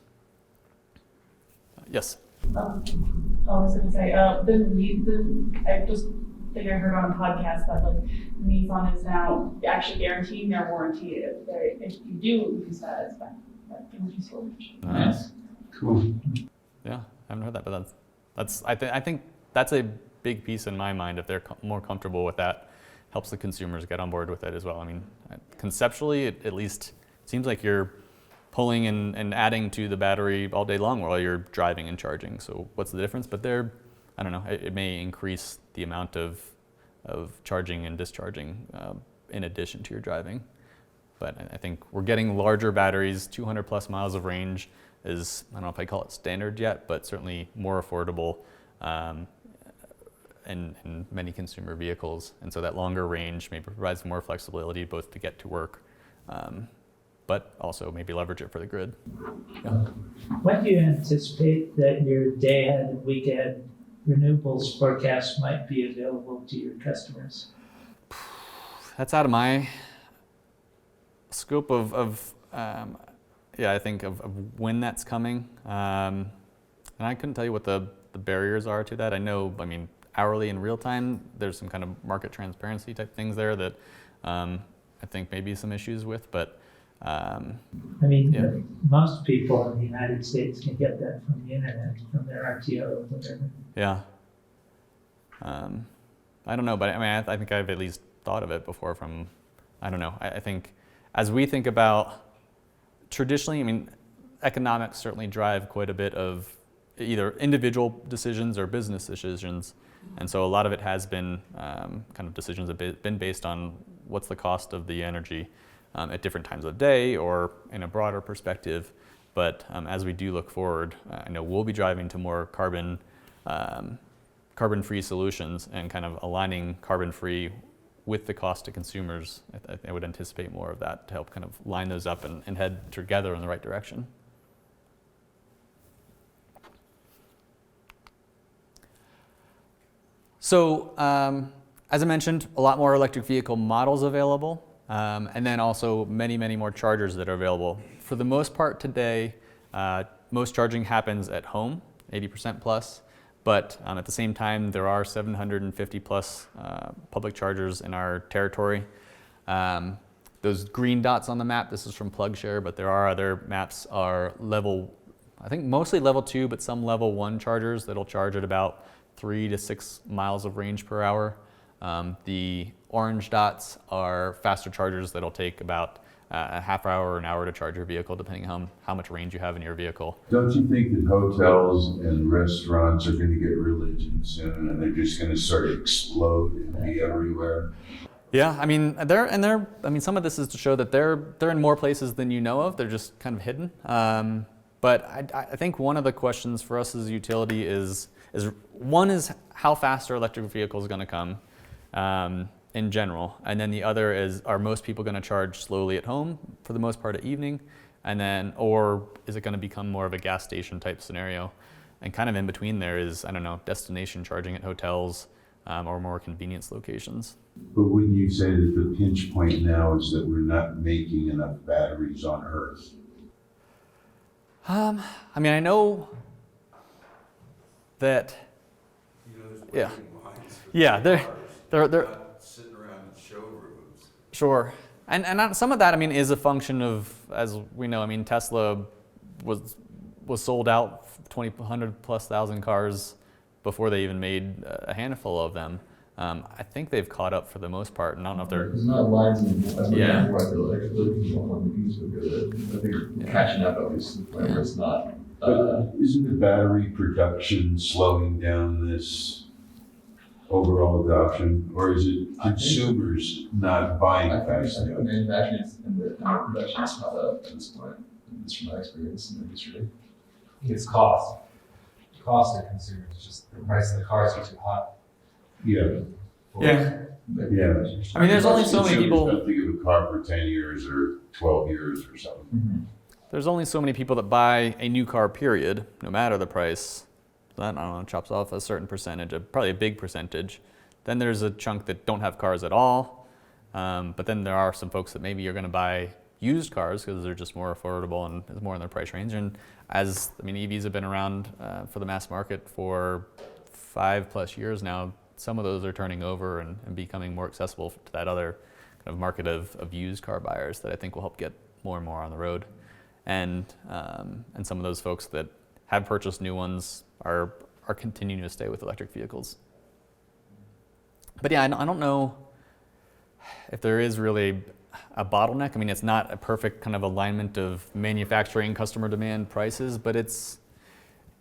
Yes? I was going to say, I just think I heard on a podcast that like Nissan is now actually guaranteeing their warranty if you do use that as energy storage. Nice. Cool. Yeah, I haven't heard that, but I think that's a big piece in my mind. If they're more comfortable with that, helps the consumers get on board with it as well. I mean, conceptually, it at least seems like you're pulling and adding to the battery all day long while you're driving and charging. So what's the difference? But I don't know, it may increase the amount of charging and discharging in addition to your driving. But I think we're getting larger batteries, 200 plus miles of range is, I don't know if I call it standard yet, but certainly more affordable in many consumer vehicles. And so that longer range maybe provides more flexibility both to get to work, but also maybe leverage it for the grid. Yeah. When do you anticipate that your day-ahead and week-ahead renewables forecast might be available to your customers? That's out of my scope I think of when that's coming. And I couldn't tell you what the barriers are to that. I know, hourly and real time, there's some kind of market transparency type things there that I think maybe some issues with, but most people in the United States can get that from the internet, from their RTO or whatever. Yeah. I don't know, but I think I've at least thought of it before from, I don't know. I think as we think about traditionally, economics certainly drive quite a bit of either individual decisions or business decisions. And so a lot of it has been kind of decisions that have been based on what's the cost of the energy at different times of day or in a broader perspective. But as we do look forward, I know we'll be driving to more carbon-free solutions and kind of aligning carbon-free with the cost to consumers. I would anticipate more of that to help kind of line those up and head together in the right direction. So, as I mentioned, a lot more electric vehicle models available, and then also many, many more chargers that are available. For the most part today, most charging happens at home, 80% plus, but at the same time, there are 750 plus public chargers in our territory. Those green dots on the map, this is from PlugShare, but there are other maps are I think mostly level 2, but some level 1 chargers that'll charge at about 3 to 6 miles of range per hour. The orange dots are faster chargers that'll take about a half hour or an hour to charge your vehicle, depending on how much range you have in your vehicle. Don't you think that hotels and restaurants are going to get religion soon, and they're just going to sort of explode and be everywhere? Yeah, some of this is to show that they're in more places than you know of. They're just kind of hidden. But I think one of the questions for us as a utility is one is how fast are electric vehicles going to come in general, and then the other is, are most people going to charge slowly at home for the most part at evening, and then, or is it going to become more of a gas station type scenario? And kind of in between there is, I don't know, destination charging at hotels or more convenience locations. But wouldn't you say that the pinch point now is that we're not making enough batteries on Earth? I know that, they're sitting around in showrooms. Sure, and some of that is a function of, as we know, Tesla was sold out 100 plus thousand cars before they even made a handful of them. I think they've caught up for the most part, and I don't know if they're. There's not lines in Yeah. I think they're catching up at least, where it's not. But isn't the battery production slowing down this overall adoption, or is it consumers not buying I fast think enough? manufacturing and the production has caught up at this point, at least from my experience in the industry. It's cost. Cost to consumers, just the price of the cars are too high. Yeah, Yeah. yeah. I mean, there's only so many people. Consumers don't think of a car for 10 years or 12 years or something. There's only so many people that buy a new car, period, no matter the price. That, I don't know, chops off a certain percentage, probably a big percentage. Then there's a chunk that don't have cars at all. But then there are some folks that maybe you're going to buy used cars because they're just more affordable and is more in their price range. And EVs have been around for the mass market for 5+ years now. Some of those are turning over and becoming more accessible to that other kind of market of used car buyers that I think will help get more and more on the road. And some of those folks that have purchased new ones are continuing to stay with electric vehicles. But yeah, I don't know if there is really a bottleneck. I mean, it's not a perfect kind of alignment of manufacturing, customer demand, prices, but it's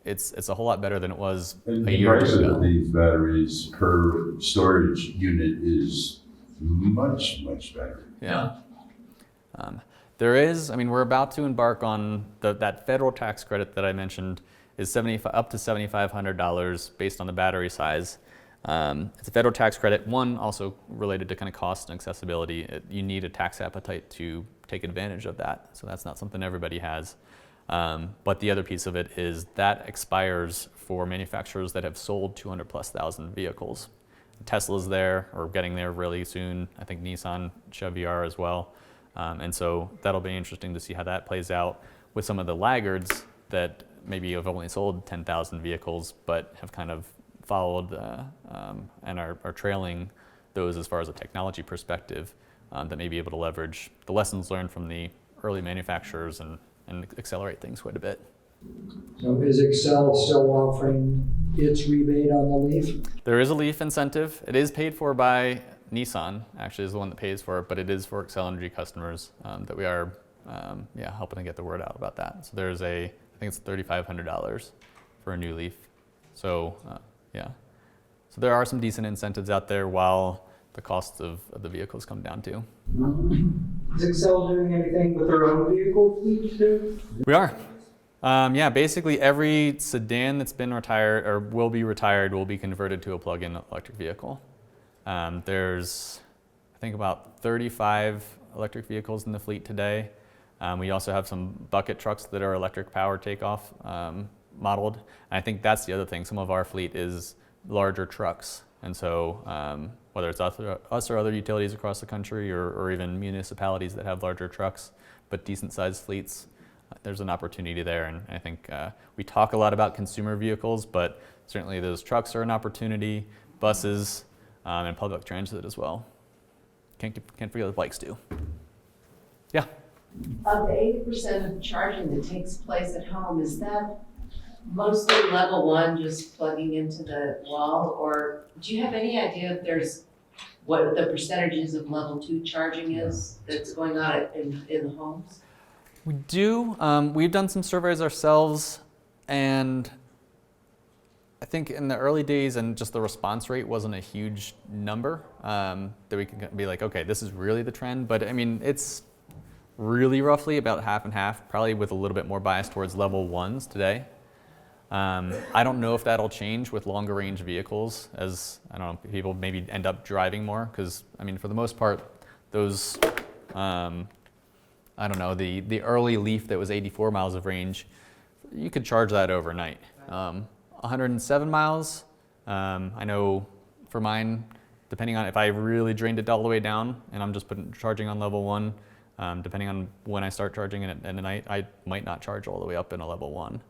a whole lot better than it was And a the year price ago. of these batteries per storage unit is much, much better. Yeah. There is, we're about to embark on that federal tax credit that I mentioned is up to $7,500 based on the battery size. It's a federal tax credit, one also related to kind of cost and accessibility. You need a tax appetite to take advantage of that. So that's not something everybody has. But the other piece of it is that expires for manufacturers that have sold 200,000+ vehicles. Tesla's there or getting there really soon. I think Nissan, Chevy are as well. And so that'll be interesting to see how that plays out with some of the laggards that maybe have only sold 10,000 vehicles but have kind of followed and are trailing those as far as a technology perspective that may be able to leverage the lessons learned from the early manufacturers and accelerate things quite a bit. So is Xcel still offering its rebate on the Leaf? There is a Leaf incentive. It is paid for by Nissan, actually is the one that pays for it, but it is for Xcel Energy customers that we are helping to get the word out about that. So there's I think it's $3,500 for a new Leaf. So so there are some decent incentives out there while the costs of the vehicles come down too. Is Xcel doing anything with their own vehicle fleet too? We are. Basically every sedan that's been retired or will be retired will be converted to a plug-in electric vehicle. There's, I think, about 35 electric vehicles in the fleet today. We also have some bucket trucks that are electric power takeoff modeled. And I think that's the other thing. Some of our fleet is larger trucks. And so whether it's us or other utilities across the country or even municipalities that have larger trucks, but decent sized fleets, there's an opportunity there. And I think we talk a lot about consumer vehicles, but certainly those trucks are an opportunity, buses, and public transit as well. Can't forget the bikes too. Yeah. Of the 80% of charging that takes place at home, is that mostly level 1, just plugging into the wall, or do you have any idea if there's what the percentages of level 2 charging is that's going on in the homes? We do. We've done some surveys ourselves, and I think in the early days and just the response rate wasn't a huge number that we can be like, okay, this is really the trend. But it's really roughly about half and half, probably with a little bit more bias towards level 1s today. I don't know if that'll change with longer range vehicles as, people maybe end up driving more because, for the most part, those, the early Leaf that was 84 miles of range, you could charge that overnight. 107 miles, I know for mine, depending on if I really drained it all the way down and I'm just charging on level 1, depending on when I start charging it in the night, I might not charge all the way up in a level 1.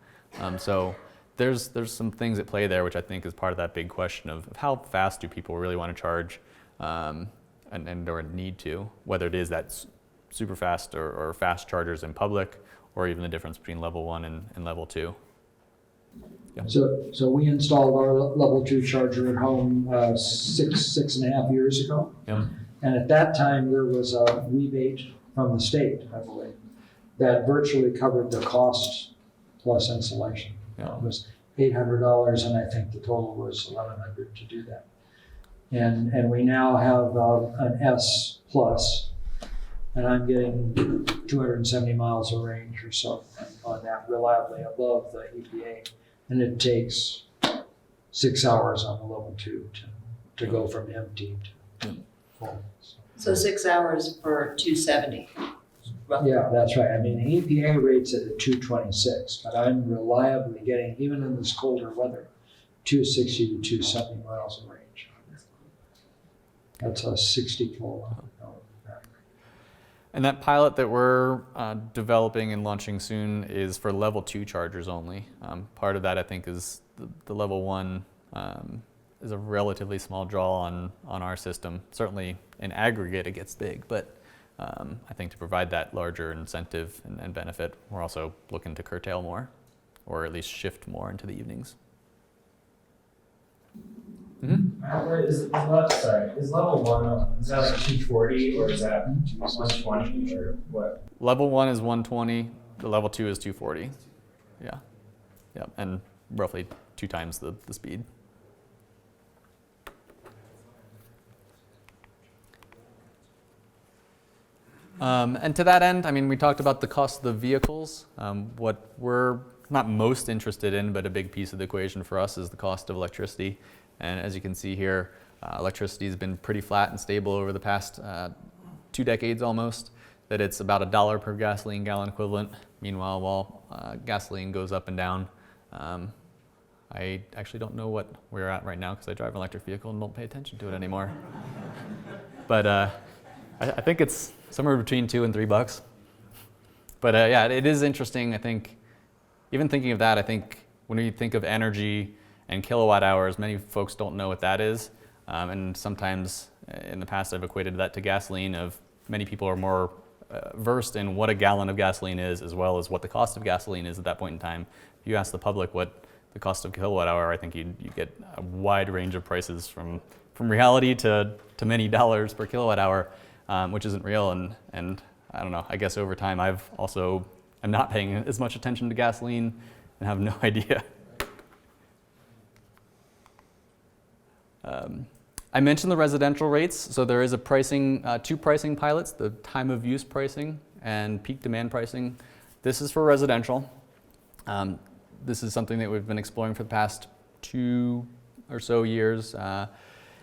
So there's some things at play there, which I think is part of that big question of how fast do people really want to charge and or need to, whether it is that super fast or fast chargers in public, or even the difference between level 1 and level 2. Yeah. So we installed our level 2 charger at home 6.5 years ago. Yeah. And at that time, there was a rebate from the state, I believe, that virtually covered the cost plus installation. Yeah. It was $800, and I think the total was $1,100 to do that. And we now have an S plus, and I'm getting 270 miles of range or so on that reliably above the EPA. And it takes 6 hours on the level 2 to go from empty to full. So 6 hours for 270. Yeah, that's right. I mean, the EPA rates it at 226, but I'm reliably getting, even in this colder weather, 260 to 270 miles of range. That's a 60 kilowatt hour battery. And that pilot that we're developing and launching soon is for level 2 chargers only. Part of that, I think, is the level 1 is a relatively small draw on our system. Certainly in aggregate it gets big, but I think to provide that larger incentive and benefit, we're also looking to curtail more, or at least shift more into the evenings. Mm-hmm. Is level 1, is that like 240 or is that 120 or what? Level 1 is 120, the level 2 is 240. Yeah, and roughly 2 times the speed. And to that end, I mean, we talked about the cost of the vehicles. What we're not most interested in, but a big piece of the equation for us is the cost of electricity. And as you can see here, electricity has been pretty flat and stable over the past 2 decades almost, that it's about $1 per gasoline gallon equivalent. Meanwhile, while gasoline goes up and down, I actually don't know what we're at right now because I drive an electric vehicle and don't pay attention to it anymore. But I think it's somewhere between $2 and $3. But yeah, it is interesting. I think, even thinking of that, I think when we think of energy and kilowatt hours, many folks don't know what that is. And sometimes in the past I've equated that to gasoline. Many people are more versed in what a gallon of gasoline is, as well as what the cost of gasoline is at that point in time. If you ask the public what the cost of kilowatt hour, I think you get a wide range of prices from reality to many dollars per kilowatt hour, which isn't real. And I don't know, I guess over time I'm not paying as much attention to gasoline and have no idea. I mentioned the residential rates. So there is a 2 pricing pilots, the time of use pricing and peak demand pricing. This is for residential. This is something that we've been exploring for the past 2 or so years.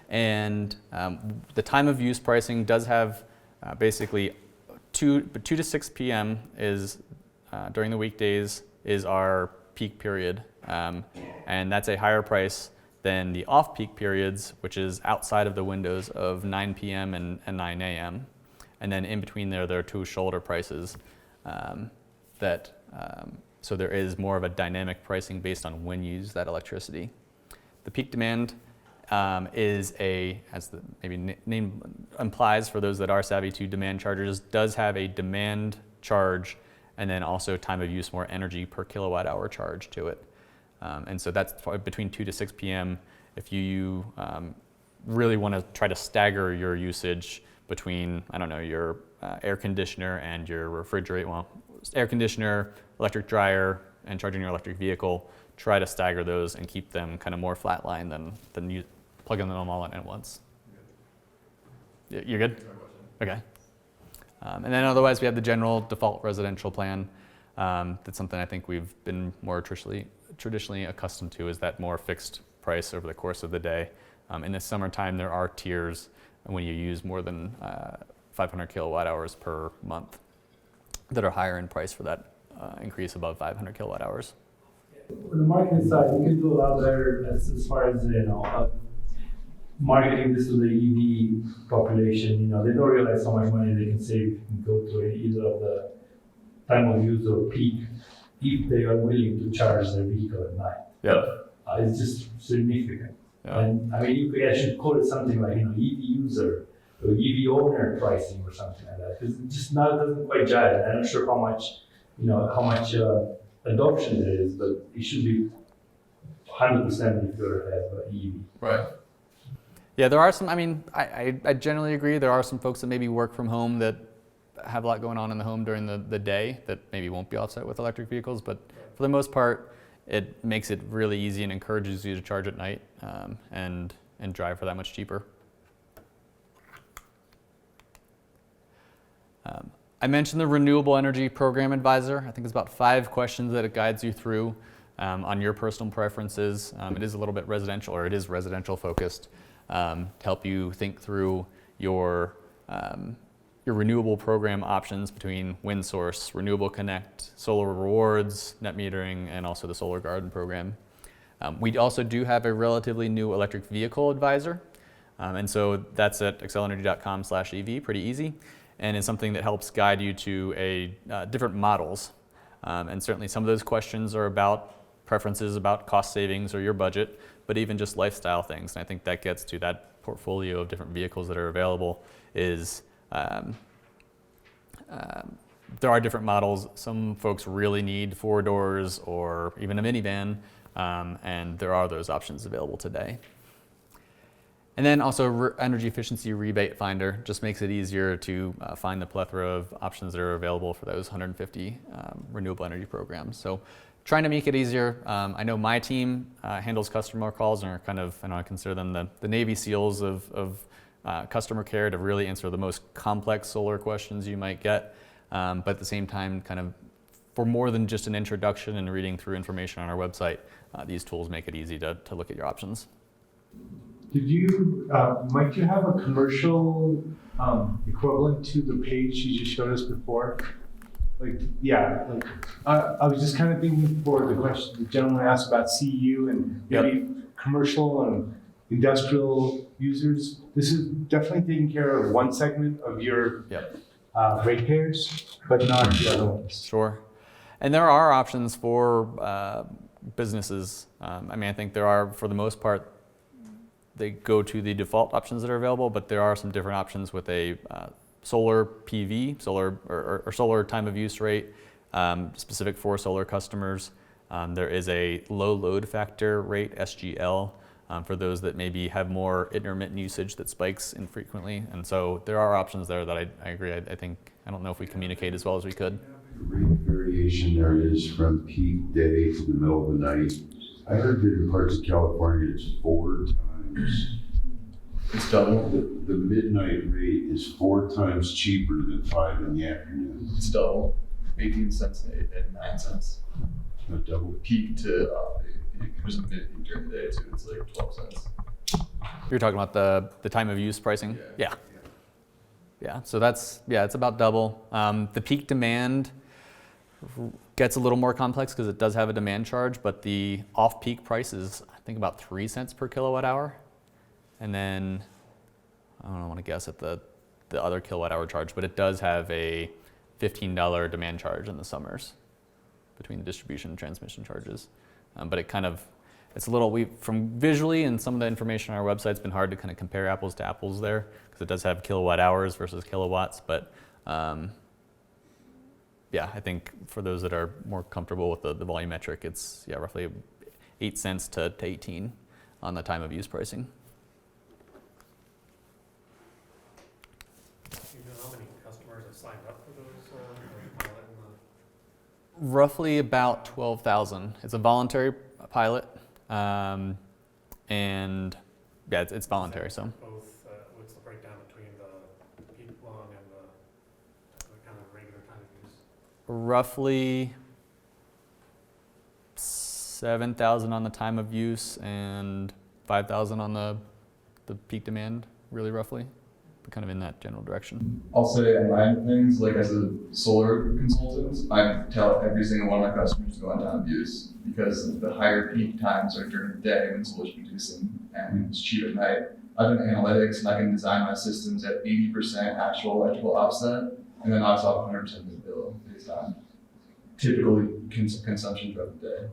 And the time of use pricing does have basically 2 to 6 p.m. is during the weekdays is our peak period. And that's a higher price than the off-peak periods, which is outside of the windows of 9 p.m. and 9 a.m. And then in between there are 2 shoulder prices so there is more of a dynamic pricing based on when you use that electricity. The peak demand is as the name implies for those that are savvy to demand chargers, does have a demand charge and then also time of use more energy per kilowatt hour charge to it. And so that's between 2 to 6 p.m. If you really want to try to stagger your usage between, I don't know, your air conditioner and your refrigerator, well, air conditioner, electric dryer, and charging your electric vehicle, try to stagger those and keep them kind of more flatline than you plugging them all in at once. You're good? Okay. And then otherwise we have the general default residential plan. That's something I think we've been more traditionally accustomed to, is that more fixed price over the course of the day. In the summertime, there are tiers when you use more than 500 kilowatt hours per month that are higher in price for that increase above 500 kilowatt hours. On the marketing side, you can do a lot better as far as, marketing this to the EV population. They don't realize how much money they can save and go to either of the time of use or peak if they are willing to charge their vehicle at night. Yep. It's just significant. Yeah. And I mean, you could actually call it something like, EV user or EV owner pricing or something like that. Because it just doesn't quite jive. I'm not sure how much adoption there is, but it should be 100% if you have EV. Right. Yeah, there are some, I generally agree. There are some folks that maybe work from home that have a lot going on in the home during the day that maybe won't be offset with electric vehicles, but for the most part, it makes it really easy and encourages you to charge at night and drive for that much cheaper. I mentioned the Renewable Energy Program Advisor. I think it's about 5 questions that it guides you through on your personal preferences. It is a little bit residential, or it is residential focused, to help you think through your renewable program options between wind source, Renewable Connect, solar rewards, net metering, and also the solar garden program. We also do have a relatively new electric vehicle advisor. And so that's at xcelenergy.com/EV, pretty easy. And it's something that helps guide you to different models. And certainly some of those questions are about preferences, about cost savings or your budget, but even just lifestyle things. And I think that gets to that portfolio of different vehicles that are available is there are different models. Some folks really need 4 doors or even a minivan, and there are those options available today. And then also Energy Efficiency Rebate Finder just makes it easier to find the plethora of options that are available for those 150 renewable energy programs. So trying to make it easier. I know my team handles customer calls and are kind of, I consider them the Navy SEALs of customer care to really answer the most complex solar questions you might get. But at the same time, kind of for more than just an introduction and reading through information on our website, these tools make it easy to look at your options. Might you have a commercial equivalent to the page you just showed us before? I was just kind of thinking for the question the gentleman asked about CU and maybe commercial and industrial users. This is definitely taking care of one segment of your ratepayers, but not the other ones. Sure. And there are options for businesses. I think there are, for the most part, they go to the default options that are available, but there are some different options with a solar PV, solar solar time of use rate, specific for solar customers. There is a low load factor rate, SGL, for those that maybe have more intermittent usage that spikes infrequently. And so there are options there that I agree. I don't know if we communicate as well as we could. Rate variation there is from peak day to the middle of the night. I heard that in parts of California it's 4 times. It's double. The midnight rate is 4 times cheaper than 5 in the afternoon. It's double. 18 cents and 9 cents. Not double. Peak to there's a mid peak during the day too. It's like 12 cents. You're talking about the time of use pricing? Yeah. So it's about double. The peak demand gets a little more complex because it does have a demand charge, but the off-peak price is, I think, about 3 cents per kilowatt hour. And then, I don't want to guess at the other kilowatt hour charge, but it does have a $15 demand charge in the summers between the distribution and transmission charges. But it's a little, from visually and some of the information on our website, it's been hard to kind of compare apples to apples there because it does have kilowatt hours versus kilowatts. But I think for those that are more comfortable with the volumetric, it's roughly 8 cents to 18 on the time of use pricing. Do you know how many customers have signed up for those pilot? Roughly about 12,000. It's a voluntary pilot, and it's voluntary. So. Both, what's the breakdown between the peak long and the kind of regular time of use? Roughly 7,000 on the time of use and 5,000 on the peak demand, really roughly, but kind of in that general direction. I'll say on my end of things, like as a solar consultant, I tell every single one of my customers to go on time of use because the higher peak times are during the day when solar's producing and it's cheap at night. I've done analytics and I can design my systems at 80% actual electrical offset and then offset 100% of the bill based on typical consumption throughout the day.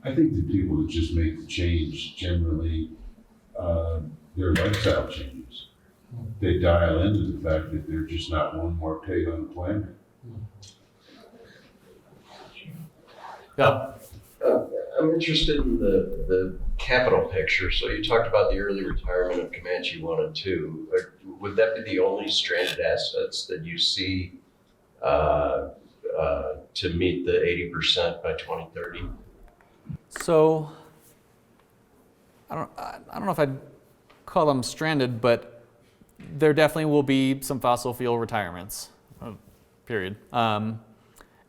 I think the people that just make the change generally, their lifestyle changes. They dial into the fact that they're just not one more pig on the planet. Yeah. I'm interested in the capital picture. So you talked about the early retirement of Comanche 1 and 2. Would that be the only stranded assets that you see to meet the 80% by 2030? So I don't know if I'd call them stranded, but there definitely will be some fossil fuel retirements, period. And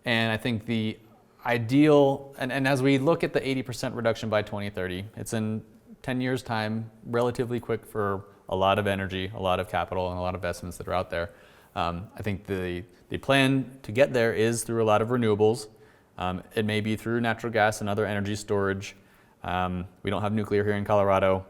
I think the ideal, and as we look at the 80% reduction by 2030, it's in 10 years' time, relatively quick for a lot of energy, a lot of capital, and a lot of investments that are out there. I think the plan to get there is through a lot of renewables. It may be through natural gas and other energy storage. We don't have nuclear here in Colorado.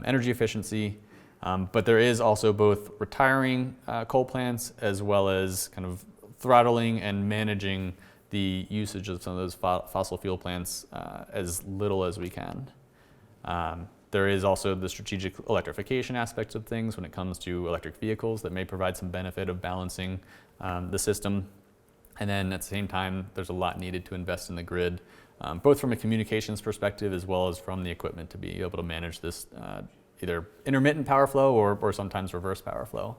Energy efficiency, but there is also both retiring coal plants as well as kind of throttling and managing the usage of some of those fossil fuel plants as little as we can. There is also the strategic electrification aspects of things when it comes to electric vehicles that may provide some benefit of balancing the system. And then at the same time, there's a lot needed to invest in the grid, both from a communications perspective as well as from the equipment to be able to manage this either intermittent power flow or sometimes reverse power flow.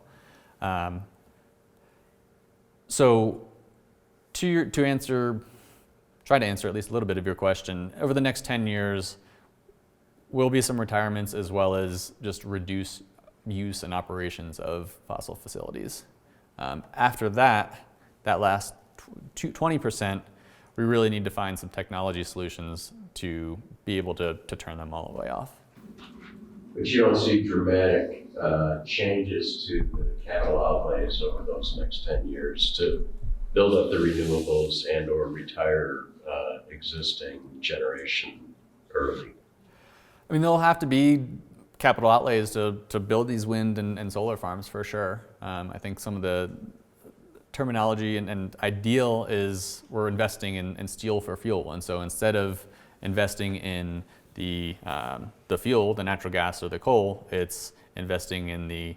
So try to answer at least a little bit of your question, over the next 10 years, will be some retirements as well as just reduce use and operations of fossil facilities. After that last 20%, we really need to find some technology solutions to be able to turn them all the way off. But you don't see dramatic changes to the capital outlays over those next 10 years to build up the renewables and or retire existing generation early. I mean, there'll have to be capital outlays to build these wind and solar farms for sure. I think some of the terminology and ideal is we're investing in steel for fuel. And so instead of investing in the fuel, the natural gas or the coal, it's investing in the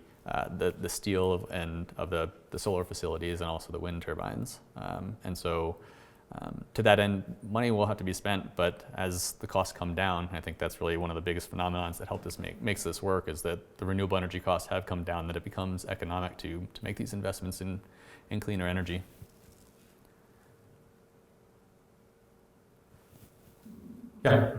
steel and of the solar facilities and also the wind turbines. And so to that end, money will have to be spent, but as the costs come down, I think that's really one of the biggest phenomenons that help makes this work is that the renewable energy costs have come down, that it becomes economic to make these investments in cleaner energy. Yeah.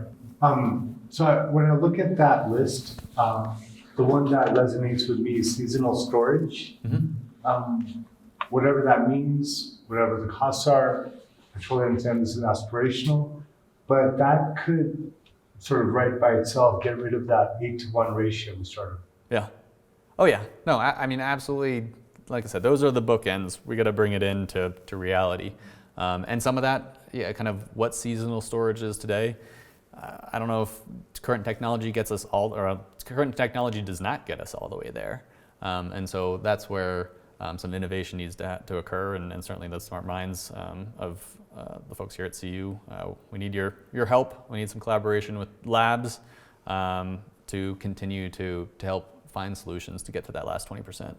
So when I look at that list, the one that resonates with me is seasonal storage. Mm-hmm. Whatever that means, whatever the costs are, I totally understand this is aspirational, but that could sort of right by itself get rid of that 8-to-1 ratio we started. Yeah. Oh yeah. No, I mean, absolutely. Like I said, those are the bookends. We got to bring it into reality. And some of that, yeah, kind of what seasonal storage is today. I don't know if current technology gets us all, or current technology does not get us all the way there. And so that's where some innovation needs to occur, and certainly the smart minds of the folks here at CU. We need your help. We need some collaboration with labs to continue to help find solutions to get to that last 20%.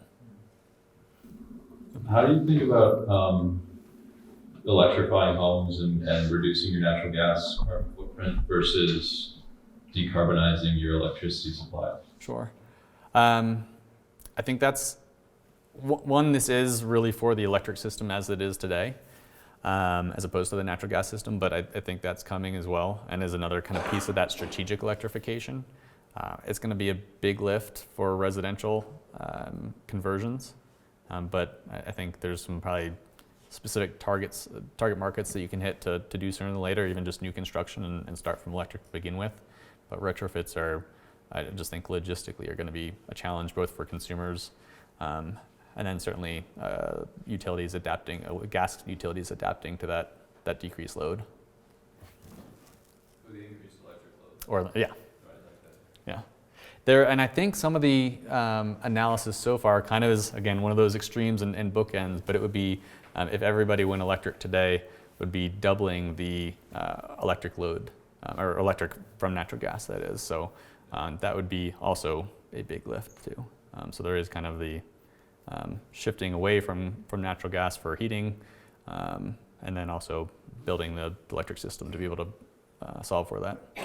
How do you think about electrifying homes and reducing your natural gas carbon footprint versus decarbonizing your electricity supply? Sure. I think that's one, this is really for the electric system as it is today, as opposed to the natural gas system, but I think that's coming as well, and is another kind of piece of that strategic electrification. It's going to be a big lift for residential conversions, but I think there's some probably specific target markets that you can hit to do sooner than later, even just new construction and start from electric to begin with. But retrofits are, I just think logistically are going to be a challenge both for consumers and then certainly utilities adapting, gas utilities adapting to that decreased load. With the increased electric load. Or yeah. Yeah. There, and I think some of the analysis so far kind of is, again, one of those extremes and bookends, but it would be, if everybody went electric today, would be doubling the electric load, or electric from natural gas, that is. So that would be also a big lift too. So there is kind of the shifting away from natural gas for heating, and then also building the electric system to be able to solve for that.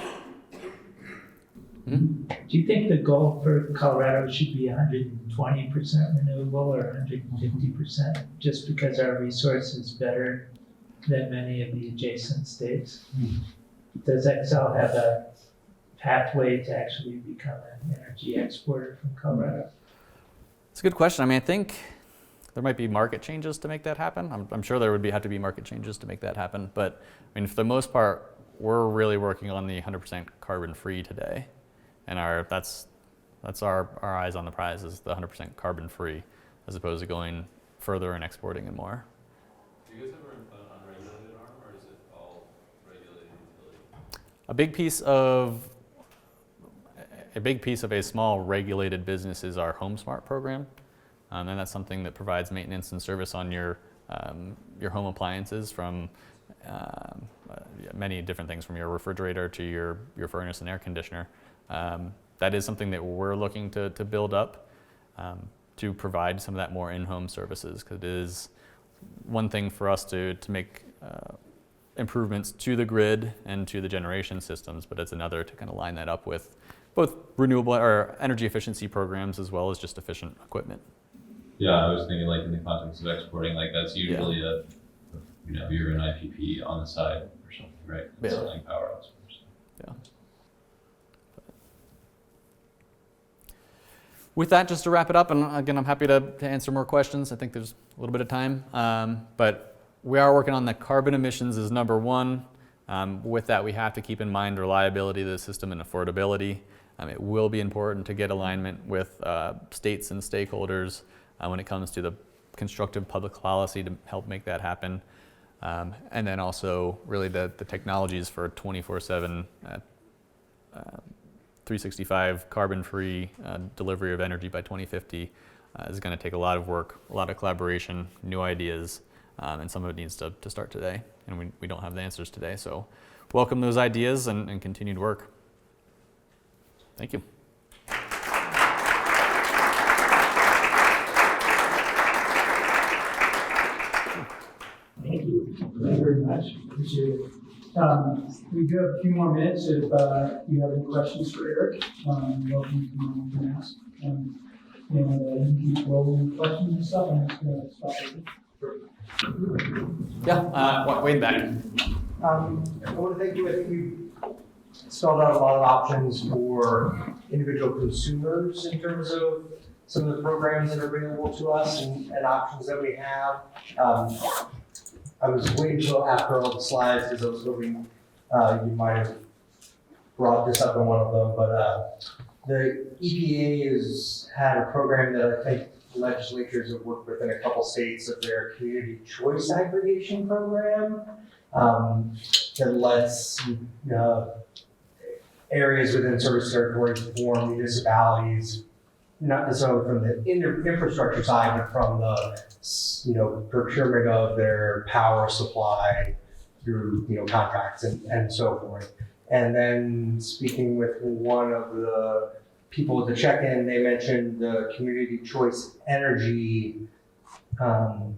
Mm-hmm. Do you think the goal for Colorado should be 120% renewable or 150%, just because our resource is better than many of the adjacent states? Does Xcel have a pathway to actually become an energy exporter from Colorado? It's a good question. I mean, I think there might be market changes to make that happen. I'm sure there would have to be market changes to make that happen. But I mean, for the most part, we're really working on the 100% carbon free today. And that's our eyes on the prize, is the 100% carbon free, as opposed to going further and exporting and more. Do you guys ever implement unregulated arm, or is it all regulated utility? A big piece of a small regulated business is our Home Smart program. And that's something that provides maintenance and service on your home appliances, from many different things, from your refrigerator to your furnace and air conditioner. That is something that we're looking to build up, to provide some of that more in-home services, because it is one thing for us to make improvements to the grid and to the generation systems, but it's another to kind of line that up with both renewable or energy efficiency programs as well as just efficient equipment. Yeah, I was thinking, like, in the context of exporting, like, that's usually you're an IPP on the side or something, right? Yeah. Selling power elsewhere. So. Yeah. With that, just to wrap it up, and again, I'm happy to answer more questions. I think there's a little bit of time, but we are working on the carbon emissions as number one. With that, we have to keep in mind reliability of the system and affordability. It will be important to get alignment with states and stakeholders when it comes to the constructive public policy to help make that happen. And then also really the technologies for 24/7, 365 carbon-free delivery of energy by 2050 is going to take a lot of work, a lot of collaboration, new ideas, and some of it needs to start today. And we don't have the answers today, so welcome those ideas and continued work. Thank you. Thank you. Thank you very much. Appreciate it. We do have a few more minutes. If you have any questions for Eric, welcome to come and ask. And you can roll in questions and stuff. I'm just going to stop it. Yeah, way back. I want to thank you. I think we spelled out a lot of options for individual consumers in terms of some of the programs that are available to us and options that we have. I was waiting until after all the slides because I was hoping you might have brought this up in one of them, but the EPA has had a program that I think legislatures have worked with in a couple states of their community choice aggregation program that lets areas within service territories form municipalities, not necessarily from the infrastructure side, but from the procurement of their power supply through contracts and so forth. And then speaking with one of the people at the check-in, they mentioned the community choice energy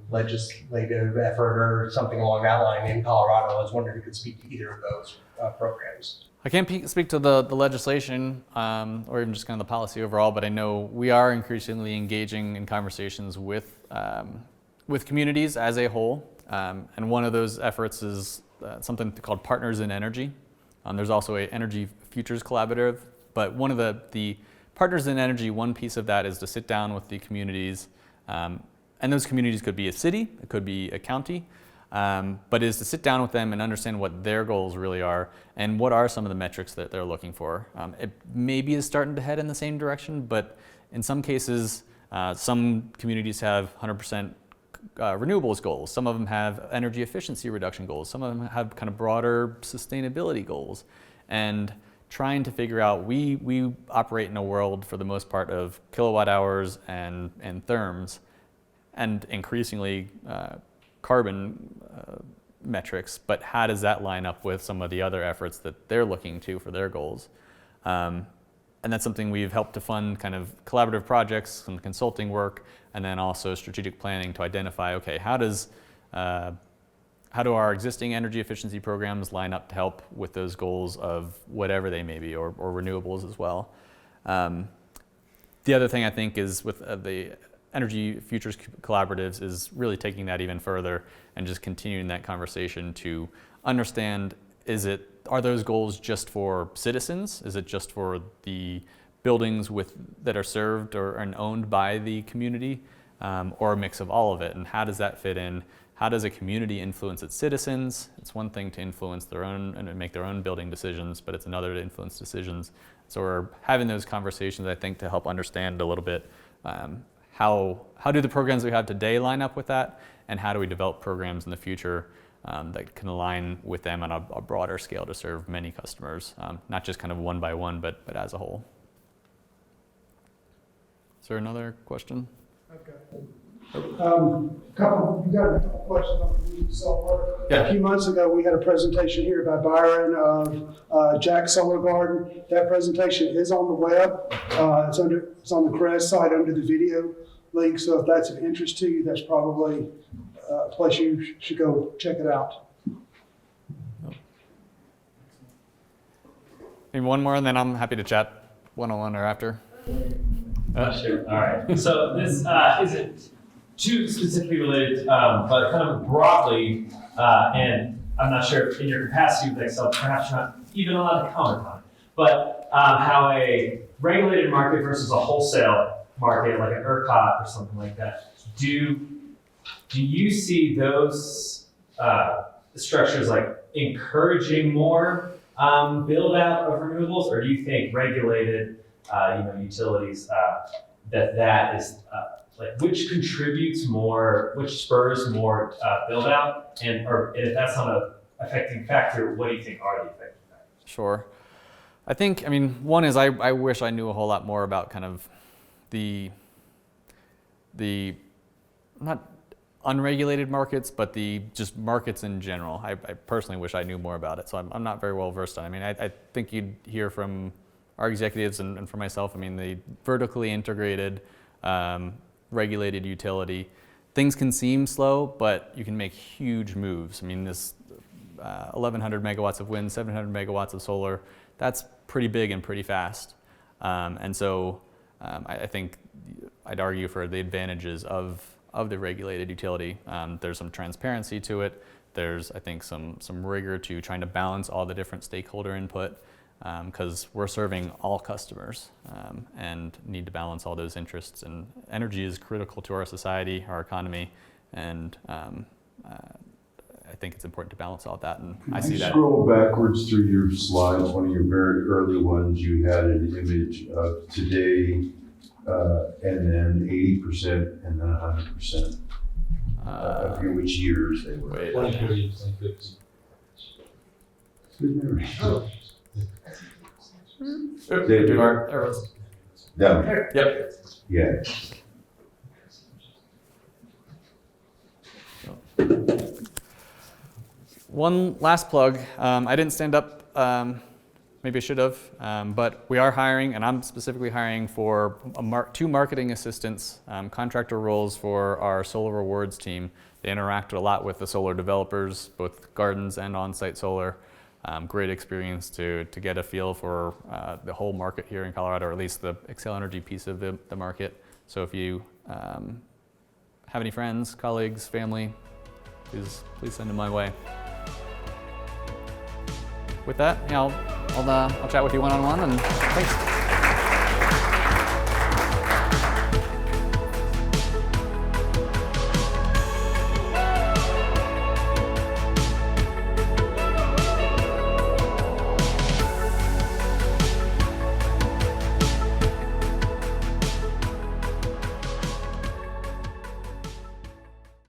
legislative effort or something along that line in Colorado. I was wondering if you could speak to either of those programs. I can't speak to the legislation or even just kind of the policy overall, but I know we are increasingly engaging in conversations with communities as a whole. And one of those efforts is something called Partners in Energy. There's also an Energy Futures Collaborative, but one of the Partners in Energy, one piece of that is to sit down with the communities, and those communities could be a city, it could be a county, but is to sit down with them and understand what their goals really are and what are some of the metrics that they're looking for. It maybe is starting to head in the same direction, but in some cases, some communities have 100% renewables goals. Some of them have energy efficiency reduction goals. Some of them have kind of broader sustainability goals. And trying to figure out, we operate in a world for the most part of kilowatt hours and therms, and increasingly carbon metrics, but how does that line up with some of the other efforts that they're looking to for their goals? And that's something we've helped to fund, kind of collaborative projects, some consulting work, and then also strategic planning to identify, okay, how do our existing energy efficiency programs line up to help with those goals of whatever they may be, or renewables as well. The other thing I think is with the Energy Futures Collaboratives is really taking that even further and just continuing that conversation to understand, are those goals just for citizens? Is it just for the buildings that are served and owned by the community, or a mix of all of it, and how does that fit in? How does a community influence its citizens? It's one thing to influence their own and make their own building decisions, but it's another to influence decisions. So we're having those conversations, I think, to help understand a little bit how do the programs we have today line up with that, and how do we develop programs in the future that can align with them on a broader scale to serve many customers, not just kind of one by one, but as a whole. Is there another question? You got a couple questions on the solar. Yeah. A few months ago, we had a presentation here by Byron of Jack Solar Garden. That presentation is on the web. It's on the CRES site under the video link. So if that's of interest to you, that's probably a place you should go check it out. Maybe one more, and then I'm happy to chat one-on-one or after. Sure. All right. So this isn't too specifically related, but kind of broadly, and I'm not sure if in your capacity with Xcel, perhaps you're not even allowed to comment on it, but how a regulated market versus a wholesale market, like an ERCOT or something like that, do you see those structures like encouraging more build out of renewables, or do you think regulated utilities that is like which contributes more, which spurs more build out, and if that's not an affecting factor, what do you think are the affecting factors? Sure. I think, one is I wish I knew a whole lot more about kind of the not unregulated markets, but the just markets in general. I personally wish I knew more about it, so I'm not very well versed on it. I think you'd hear from our executives and from myself, the vertically integrated, regulated utility, things can seem slow, but you can make huge moves. This 1,100 megawatts of wind, 700 megawatts of solar, that's pretty big and pretty fast. And so I think I'd argue for the advantages of the regulated utility. There's some transparency to it. There's, I think, some rigor to trying to balance all the different stakeholder input, because we're serving all customers and need to balance all those interests. And energy is critical to our society, our economy, and I think it's important to balance all that. And I see that. Scroll backwards through your slides. One of your very early ones, you had an image of today, and then 80%, and then 100%. I forget which years they were. Wait. 130, 150. Good memory. There. Down. Yep. Yeah. One last plug. I didn't stand up, maybe I should have, but we are hiring, and I'm specifically hiring for 2 marketing assistants, contractor roles for our solar rewards team. They interact a lot with the solar developers, both gardens and on-site solar. Great experience to get a feel for the whole market here in Colorado, or at least the Xcel Energy piece of the market. So if you have any friends, colleagues, family, please send them my way. With that, I'll chat with you one-on-one, and thanks.